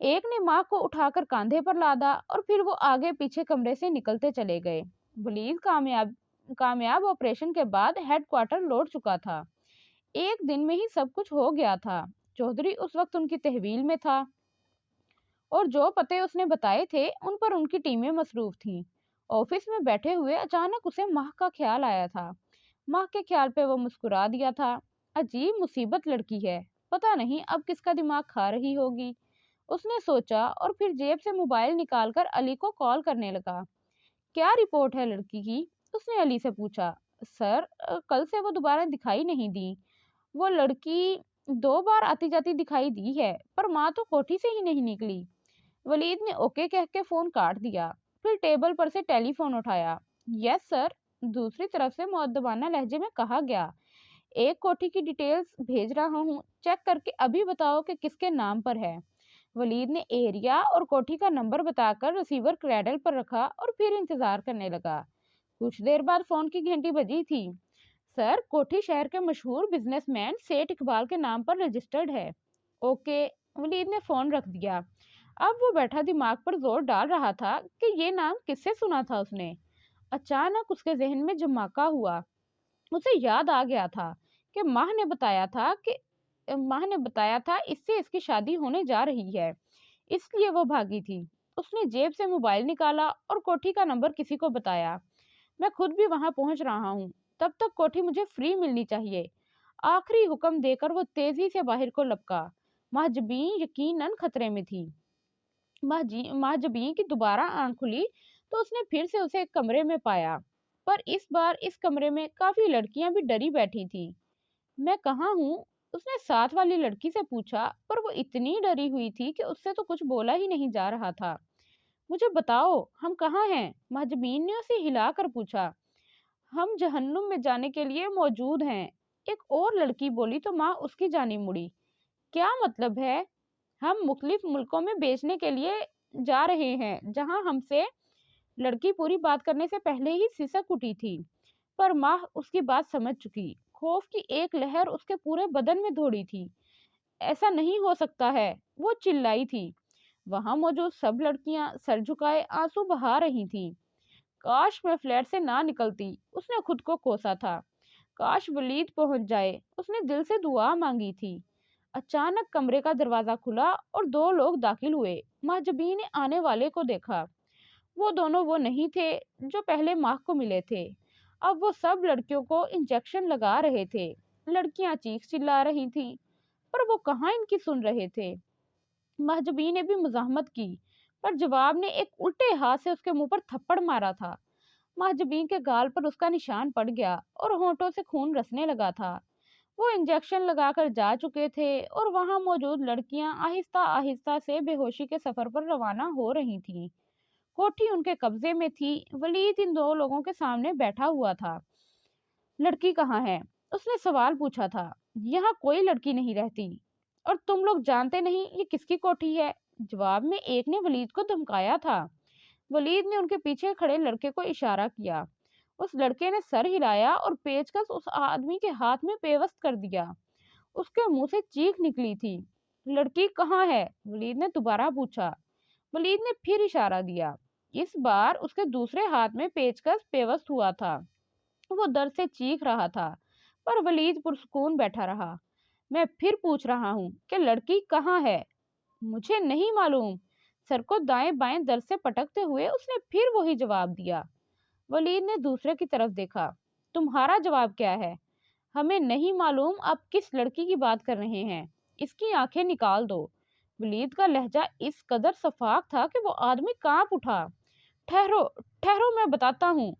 ایک نے ماں کو اٹھا کر کاندھے پر لادا اور پھر وہ آگے پیچھے کمرے سے نکلتے چلے گئے۔ ولید کامیاب آپریشن کے بعد ہیڈ کوارٹر لوٹ چکا تھا۔ ایک دن میں ہی سب کچھ ہو گیا تھا۔ چودھری اس وقت ان کی تحویل میں تھا اور جو پتے اس نے بتائے تھے ان پر ان کی ٹیمیں مصروف تھیں۔ آفس میں بیٹھے ہوئے اچانک اسے ماہ کا خیال آیا تھا۔ ماہ کے خیال پہ وہ مسکرا دیا تھا۔ عجیب مصیبت لڑکی ہے، پتہ نہیں اب کس کا دماغ کھا رہی ہوگی، اس نے سوچا اور پھر جیب سے موبائل نکال کر علی کو کال کرنے لگا۔ کیا رپورٹ ہے لڑکی کی؟ اس نے علی سے پوچھا۔ سر، کل سے وہ دوبارہ دکھائی نہیں دی۔ وہ لڑکی 2 بار آتی جاتی دکھائی دی ہے پر ماں تو کوٹھی سے ہی نہیں نکلی۔ ولید نے اوکے کہہ کے فون کاٹ دیا، پھر ٹیبل پر سے ٹیلی فون اٹھایا۔ یس سر، دوسری طرف سے مؤدبانہ لہجے میں کہا گیا۔ ایک کوٹھی کی ڈیٹیلز بھیج رہا ہوں، چیک کر کے ابھی بتاؤ کہ کس کے نام پر ہے۔ ولید نے ایریا اور کوٹھی کا نمبر بتا کر ریسیور کریڈل پر رکھا اور پھر انتظار کرنے لگا۔ کچھ دیر بعد فون کی گھنٹی بجی تھی۔ سر، کوٹھی شہر کے مشہور بزنس مین سیٹھ اقبال کے نام پر رجسٹرڈ ہے۔ اوکے، ولید نے فون رکھ دیا۔ اب وہ بیٹھا دماغ پر زور ڈال رہا تھا کہ یہ نام کس سے سنا تھا اس نے۔ اچانک اس کے ذہن میں جماکا ہوا۔ اسے یاد آ گیا تھا کہ ماہ نے بتایا تھا اس سے اس کی شادی ہونے جا رہی ہے، اس لیے وہ بھاگی تھی۔ اس نے جیب سے موبائل نکالا اور کوٹھی کا نمبر کسی کو بتایا۔ میں خود بھی وہاں پہنچ رہا ہوں، تب تک کوٹھی مجھے فری ملنی چاہیے۔ آخری حکم دے کر وہ تیزی سے باہر کو لپکا۔ مہجبین یقیناً خطرے میں تھی۔ مہجبین کی دوبارہ آنکھ کھلی تو اس نے پھر سے اسے ایک کمرے میں پایا، پر اس بار اس کمرے میں کافی لڑکیاں بھی ڈری بیٹھی تھی۔ میں کہاں ہوں؟ اس نے ساتھ والی لڑکی سے پوچھا، پر وہ اتنی ڈری ہوئی تھی کہ اس سے تو کچھ بولا ہی نہیں جا رہا تھا۔ مجھے بتاؤ ہم کہاں ہیں؟ مہجبین نے اسے ہلا کر پوچھا۔ ہم جہنم میں جانے کے لیے موجود ہیں، ایک اور لڑکی بولی تو ماں اس کی جانب مڑی۔ کیا مطلب ہے؟ ہم مختلف ملکوں میں بیچنے کے لیے جا رہے ہیں جہاں ہم سے لڑکی پوری بات کرنے سے پہلے ہی سسک اٹھی تھی، پر ماہ اس کی بات سمجھ چکی۔ خوف کی ایک لہر اس کے پورے بدن میں دوڑی تھی۔ ایسا نہیں ہو سکتا ہے، وہ چلائی تھی۔ وہاں موجود سب لڑکیاں سر جھکائے آنسو بہا رہی تھیں۔ کاش میں فلیٹ سے نہ نکلتی، اس نے خود کو کوسا تھا۔ کاش ولید پہنچ جائے، اس نے دل سے دعا مانگی تھی۔ اچانک کمرے کا دروازہ کھلا اور 2 لوگ داخل ہوئے۔ مہجبین نے آنے والے کو دیکھا۔ وہ دونوں وہ نہیں تھے جو پہلے ماہ کو ملے تھے۔ اب وہ سب لڑکیوں کو انجیکشن لگا رہے تھے۔ لڑکیاں چیخ چلا رہی تھیں، پر وہ کہاں ان کی سن رہے تھے۔ مہجبین نے بھی مزاحمت کی، پر جواب نے ایک الٹے ہاتھ سے اس کے منہ پر تھپڑ مارا تھا۔ مہجبین کے گال پر اس کا نشان پڑ گیا اور ہونٹوں سے خون رسنے لگا تھا۔ وہ انجیکشن لگا کر جا چکے تھے اور وہاں موجود لڑکیاں آہستہ آہستہ سے بے ہوشی کے سفر پر روانہ ہو رہی تھیں۔ کوٹھی ان کے قبضے میں تھی۔ ولید ان 2 لوگوں کے سامنے بیٹھا ہوا تھا۔ لڑکی کہاں ہے؟ اس نے سوال پوچھا تھا۔ یہاں کوئی لڑکی نہیں رہتی، اور تم لوگ جانتے نہیں یہ کس کی کوٹھی ہے؟ جواب میں ایک نے ولید کو دھمکایا تھا۔ ولید نے ان کے پیچھے کھڑے لڑکے کو اشارہ کیا۔ اس لڑکے نے سر ہلایا اور پیچکس اس آدمی کے ہاتھ میں پیوست کر دیا۔ اس کے منہ سے چیخ نکلی تھی۔ لڑکی کہاں ہے؟ ولید نے دوبارہ پوچھا۔ ولید نے پھر اشارہ دیا۔ اس بار اس کے دوسرے ہاتھ میں پیچکس پیوست ہوا تھا۔ وہ درد سے چیخ رہا تھا، پر ولید پرسکون بیٹھا رہا۔ میں پھر پوچھ رہا ہوں کہ لڑکی کہاں ہے؟ مجھے نہیں معلوم۔ سر کو دائیں بائیں درد سے پٹکتے ہوئے اس نے پھر وہی جواب دیا۔ ولید نے دوسرے کی طرف دیکھا۔ تمہارا جواب کیا ہے؟ ہمیں نہیں معلوم آپ کس لڑکی کی بات کر رہے ہیں، اس کی آنکھیں نکال دو۔ ولید کا لہجہ اس قدر شفاف تھا کہ وہ آدمی کانپ اٹھا۔ ٹھہرو ٹھہرو، میں بتاتا ہوں،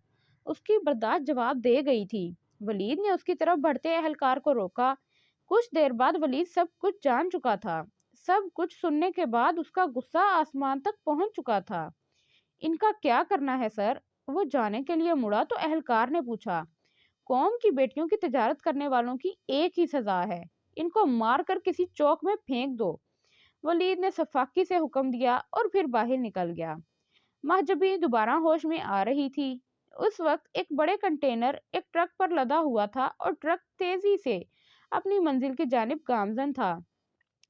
اس کی برداشت جواب دے گئی تھی۔ ولید نے اس کی طرف بڑھتے اہلکار کو روکا۔ کچھ دیر بعد ولید سب کچھ جان چکا تھا۔ سب کچھ سننے کے بعد اس کا غصہ آسمان تک پہنچ چکا تھا۔ ان کا کیا کرنا ہے سر؟ وہ جانے کے لیے مڑا تو اہلکار نے پوچھا۔ قوم کی بیٹیوں کی تجارت کرنے والوں کی ایک ہی سزا ہے، ان کو مار کر کسی چوک میں پھینک دو۔ ولید نے شفاقی سے حکم دیا اور پھر باہر نکل گیا۔ مہجبی دوبارہ ہوش میں آ رہی تھی۔ اس وقت ایک بڑے کنٹینر ایک ٹرک پر لدا ہوا تھا اور ٹرک تیزی سے اپنی منزل کی جانب گامزن تھا۔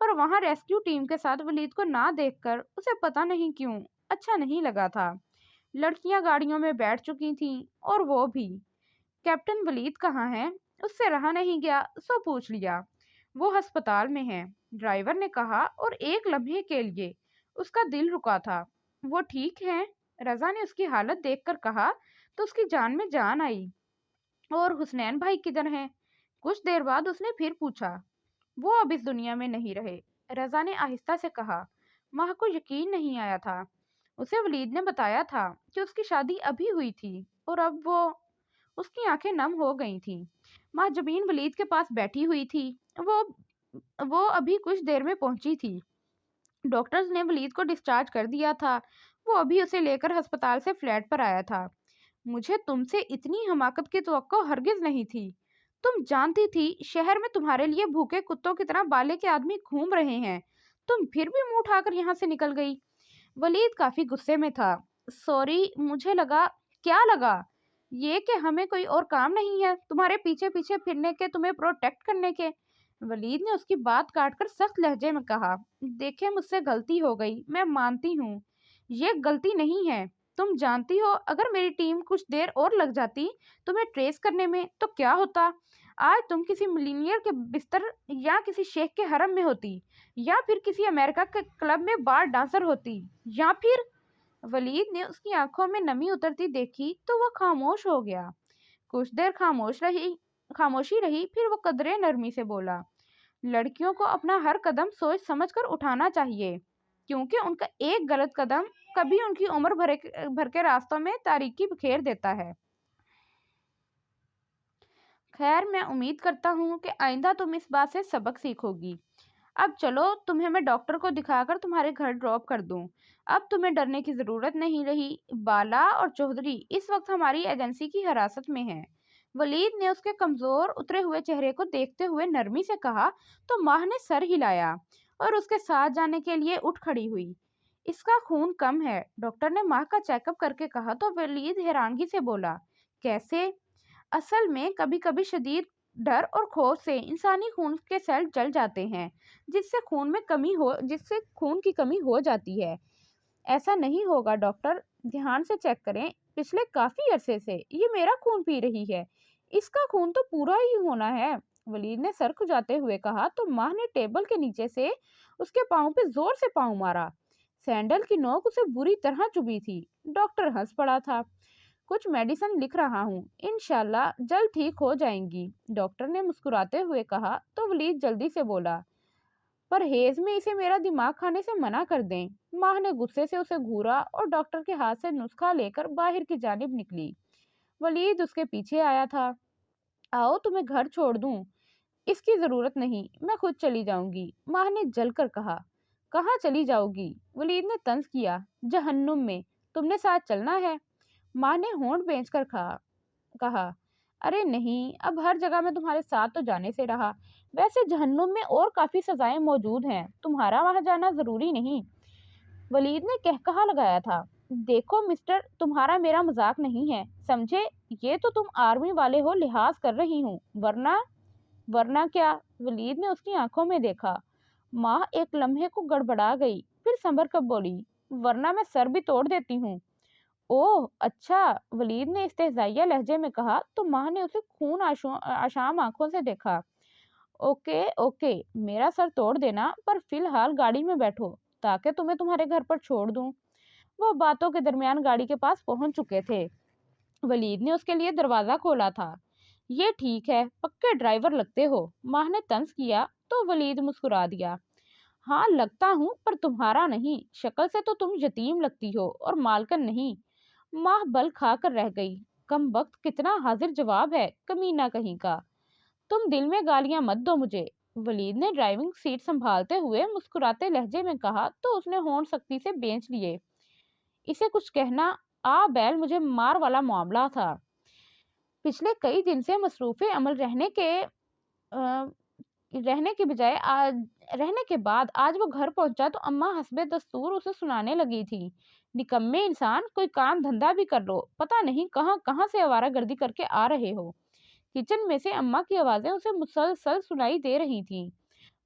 پر وہاں ریسکیو ٹیم کے ساتھ ولید کو نہ دیکھ کر اسے پتہ نہیں کیوں اچھا نہیں لگا تھا۔ لڑکیاں گاڑیوں میں بیٹھ چکی تھیں اور وہ بھی۔ کیپٹن ولید کہاں ہے؟ اس سے رہا نہیں گیا سو پوچھ لیا۔ وہ ہسپتال میں ہے، ڈرائیور نے کہا، اور ایک لمحے کے لیے اس کا دل رکا تھا۔ وہ ٹھیک ہے؟ رضا نے اس کی حالت دیکھ کر کہا تو اس کی جان میں جان آئی۔ اور حسنین بھائی کدھر ہیں؟ کچھ دیر بعد اس نے پھر پوچھا۔ وہ اب اس دنیا میں نہیں رہے، رضا نے آہستہ سے کہا۔ ماہ کو یقین نہیں آیا تھا۔ اسے ولید نے بتایا تھا کہ اس کی شادی ابھی ہوئی تھی اور اب اس کی آنکھیں نم ہو گئی تھیں۔ ماں جبین ولید کے پاس بیٹھی ہوئی تھی۔ وہ ابھی کچھ دیر میں پہنچی تھی۔ ڈاکٹرز نے ولید کو ڈسچارج کر دیا تھا۔ وہ ابھی اسے لے کر ہسپتال سے فلیٹ پر آیا تھا۔ مجھے تم سے اتنی حماقت کی توقع ہرگز نہیں تھی۔ تم جانتی تھی شہر میں تمہارے لیے بھوکے کتوں کی طرح بالے کے آدمی گھوم رہے ہیں، تم پھر بھی منہ اٹھا کر یہاں سے نکل گئی۔ ولید کافی غصے میں تھا۔ سوری، مجھے لگا۔ کیا لگا؟ یہ کہ ہمیں کوئی اور کام نہیں ہے تمہارے پیچھے پیچھے پھرنے کے، تمہیں پروٹیکٹ کرنے کے؟ ولید نے اس کی بات کاٹ کر سخت لہجے میں کہا۔ دیکھیں، مجھ سے غلطی ہو گئی، میں مانتی ہوں۔ یہ غلطی نہیں ہے۔ تم جانتی ہو اگر میری ٹیم کچھ دیر اور لگ جاتی تمہیں ٹریس کرنے میں تو کیا ہوتا؟ آج تم کسی ملینئر کے بستر یا کسی شیخ کے حرم میں ہوتی، یا پھر کسی امریکہ کے کلب میں بار ڈانسر ہوتی، یا پھر… ولید نے اس کی آنکھوں میں نمی اترتی دیکھی تو وہ خاموش ہو گیا۔ کچھ دیر خاموشی رہی، پھر وہ قدرے نرمی سے بولا۔ لڑکیوں کو اپنا ہر قدم سوچ سمجھ کر اٹھانا چاہیے، کیونکہ ان کا ایک غلط قدم کبھی ان کی عمر بھر کے راستوں میں تاریکی بکھیر دیتا ہے۔ خیر، میں امید کرتا ہوں کہ آئندہ تم اس بات سے سبق سیکھو گی۔ اب چلو، تمہیں میں ڈاکٹر کو دکھا کر تمہارے گھر ڈراپ کر دوں۔ اب تمہیں ڈرنے کی ضرورت نہیں رہی۔ بالا اور چودھری اس وقت ہماری ایجنسی کی حراست میں ہیں۔ ولید نے اس کے کمزور اترے ہوئے چہرے کو دیکھتے ہوئے نرمی سے کہا تو ماہ نے سر ہلایا اور اس کے ساتھ جانے کے لیے اٹھ کھڑی ہوئی۔ اس کا خون کم ہے، ڈاکٹر نے ماہ کا چیک اپ کر کے کہا تو ولید حیرانگی سے بولا۔ کیسے؟ اصل میں کبھی کبھی شدید ڈر اور خوف سے انسانی خون کے سیل جل جاتے ہیں، جس سے خون کی کمی ہو جاتی ہے۔ ایسا نہیں ہوگا ڈاکٹر، دھیان سے چیک کریں، پچھلے کافی عرصے سے یہ میرا خون پی رہی ہے، اس کا خون تو پورا ہی ہونا ہے۔ ولید نے سر کھجاتے ہوئے کہا تو ماہ نے ٹیبل کے نیچے سے اس کے پاؤں پہ زور سے پاؤں مارا۔ سینڈل کی نوک اسے بری طرح چبھی تھی۔ ڈاکٹر ہنس پڑا تھا۔ کچھ میڈیسن لکھ رہا ہوں، انشاءاللہ جلد ٹھیک ہو جائیں گی، ڈاکٹر نے مسکراتے ہوئے کہا تو ولید جلدی سے بولا۔ پرہیز میں اسے میرا دماغ کھانے سے منع کر دیں۔ ماہ نے غصے سے اسے گھورا اور ڈاکٹر کے ہاتھ سے نسخہ لے کر باہر کی جانب نکلی۔ ولید اس کے پیچھے آیا تھا۔ آؤ، تمہیں گھر چھوڑ دوں؟ اس کی ضرورت نہیں، میں خود چلی جاؤں گی، ماہ نے جل کر کہا۔ کہاں چلی جاؤ گی؟ ولید نے طنز کیا۔ جہنم میں، تم نے ساتھ چلنا ہے؟ ماہ نے ہونٹ بھینچ کر کہا۔ ارے نہیں، اب ہر جگہ میں تمہارے ساتھ تو جانے سے رہا، ویسے جہنم میں اور کافی سزائیں موجود ہیں، تمہارا وہاں جانا ضروری نہیں۔ ولید نے کہا لگایا تھا۔ دیکھو مسٹر، تمہارا میرا مذاق نہیں ہے، سمجھے؟ یہ تو تم آرمی والے ہو، لحاظ کر رہی ہوں، ورنہ کیا؟ ولید نے اس کی آنکھوں میں دیکھا۔ ماہ ایک لمحے کو گڑبڑا گئی، پھر سنبھل کر بولی، ورنہ میں سر بھی توڑ دیتی ہوں۔ اوہ اچھا، ولید نے استہزائیہ لہجے میں کہا تو ماہ نے اسے خون آشام آنکھوں سے دیکھا۔ اوکے، میرا سر توڑ دینا، پر فی الحال گاڑی میں بیٹھو تاکہ تمہیں تمہارے گھر پر چھوڑ دوں۔ وہ باتوں کے درمیان گاڑی کے پاس پہنچ چکے تھے۔ ولید نے اس کے لیے دروازہ کھولا تھا۔ یہ ٹھیک ہے، پکے ڈرائیور لگتے ہو، ماہ نے طنز کیا تو ولید مسکرا دیا۔ ہاں لگتا ہوں، پر تمہارا نہیں، شکل سے تو تم یتیم لگتی ہو اور مالکن نہیں۔ ماہ بل کھا کر رہ گئی۔ کم بخت، کتنا حاضر جواب ہے، کمینہ کہیں کا۔ تم دل میں گالیاں مت دو مجھے، ولید نے ڈرائیونگ سیٹ سنبھالتے ہوئے مسکراتے لہجے میں کہا تو اس نے ہونٹ سختی سے بھینچ لیے۔ اسے کچھ کہنا بیل مجھے مار والا معاملہ تھا۔ پچھلے کئی دن سے مصروف عمل رہنے کے بعد آج وہ گھر پہنچا تو اماں حسب دستور اسے سنانے لگی تھی۔ نکمے انسان، کوئی کام دھندا بھی کر لو، پتہ نہیں کہاں کہاں سے آوارہ گردی کر کے آ رہے ہو۔ کچن میں سے اماں کی آوازیں اسے مسلسل سنائی دے رہی تھیں۔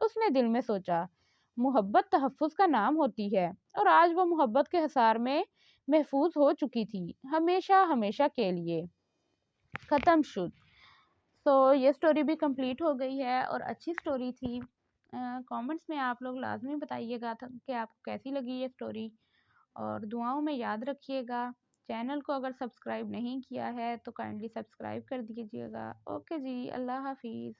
اس نے دل میں سوچا، محبت تحفظ کا نام ہوتی ہے، اور آج وہ محبت کے حصار میں محفوظ ہو چکی تھی، ہمیشہ ہمیشہ کے لیے۔ ختم شد۔ تو یہ سٹوری بھی کمپلیٹ ہو گئی ہے اور اچھی سٹوری تھی۔ کامنٹس میں آپ لوگ لازمی بتائیے گا کہ آپ کو کیسی لگی یہ سٹوری، اور دعاؤں میں یاد رکھیے گا۔ چینل کو اگر سبسکرائب نہیں کیا ہے تو کائنڈلی سبسکرائب کر دیجیے گا۔ اوکے جی، اللہ حافظ۔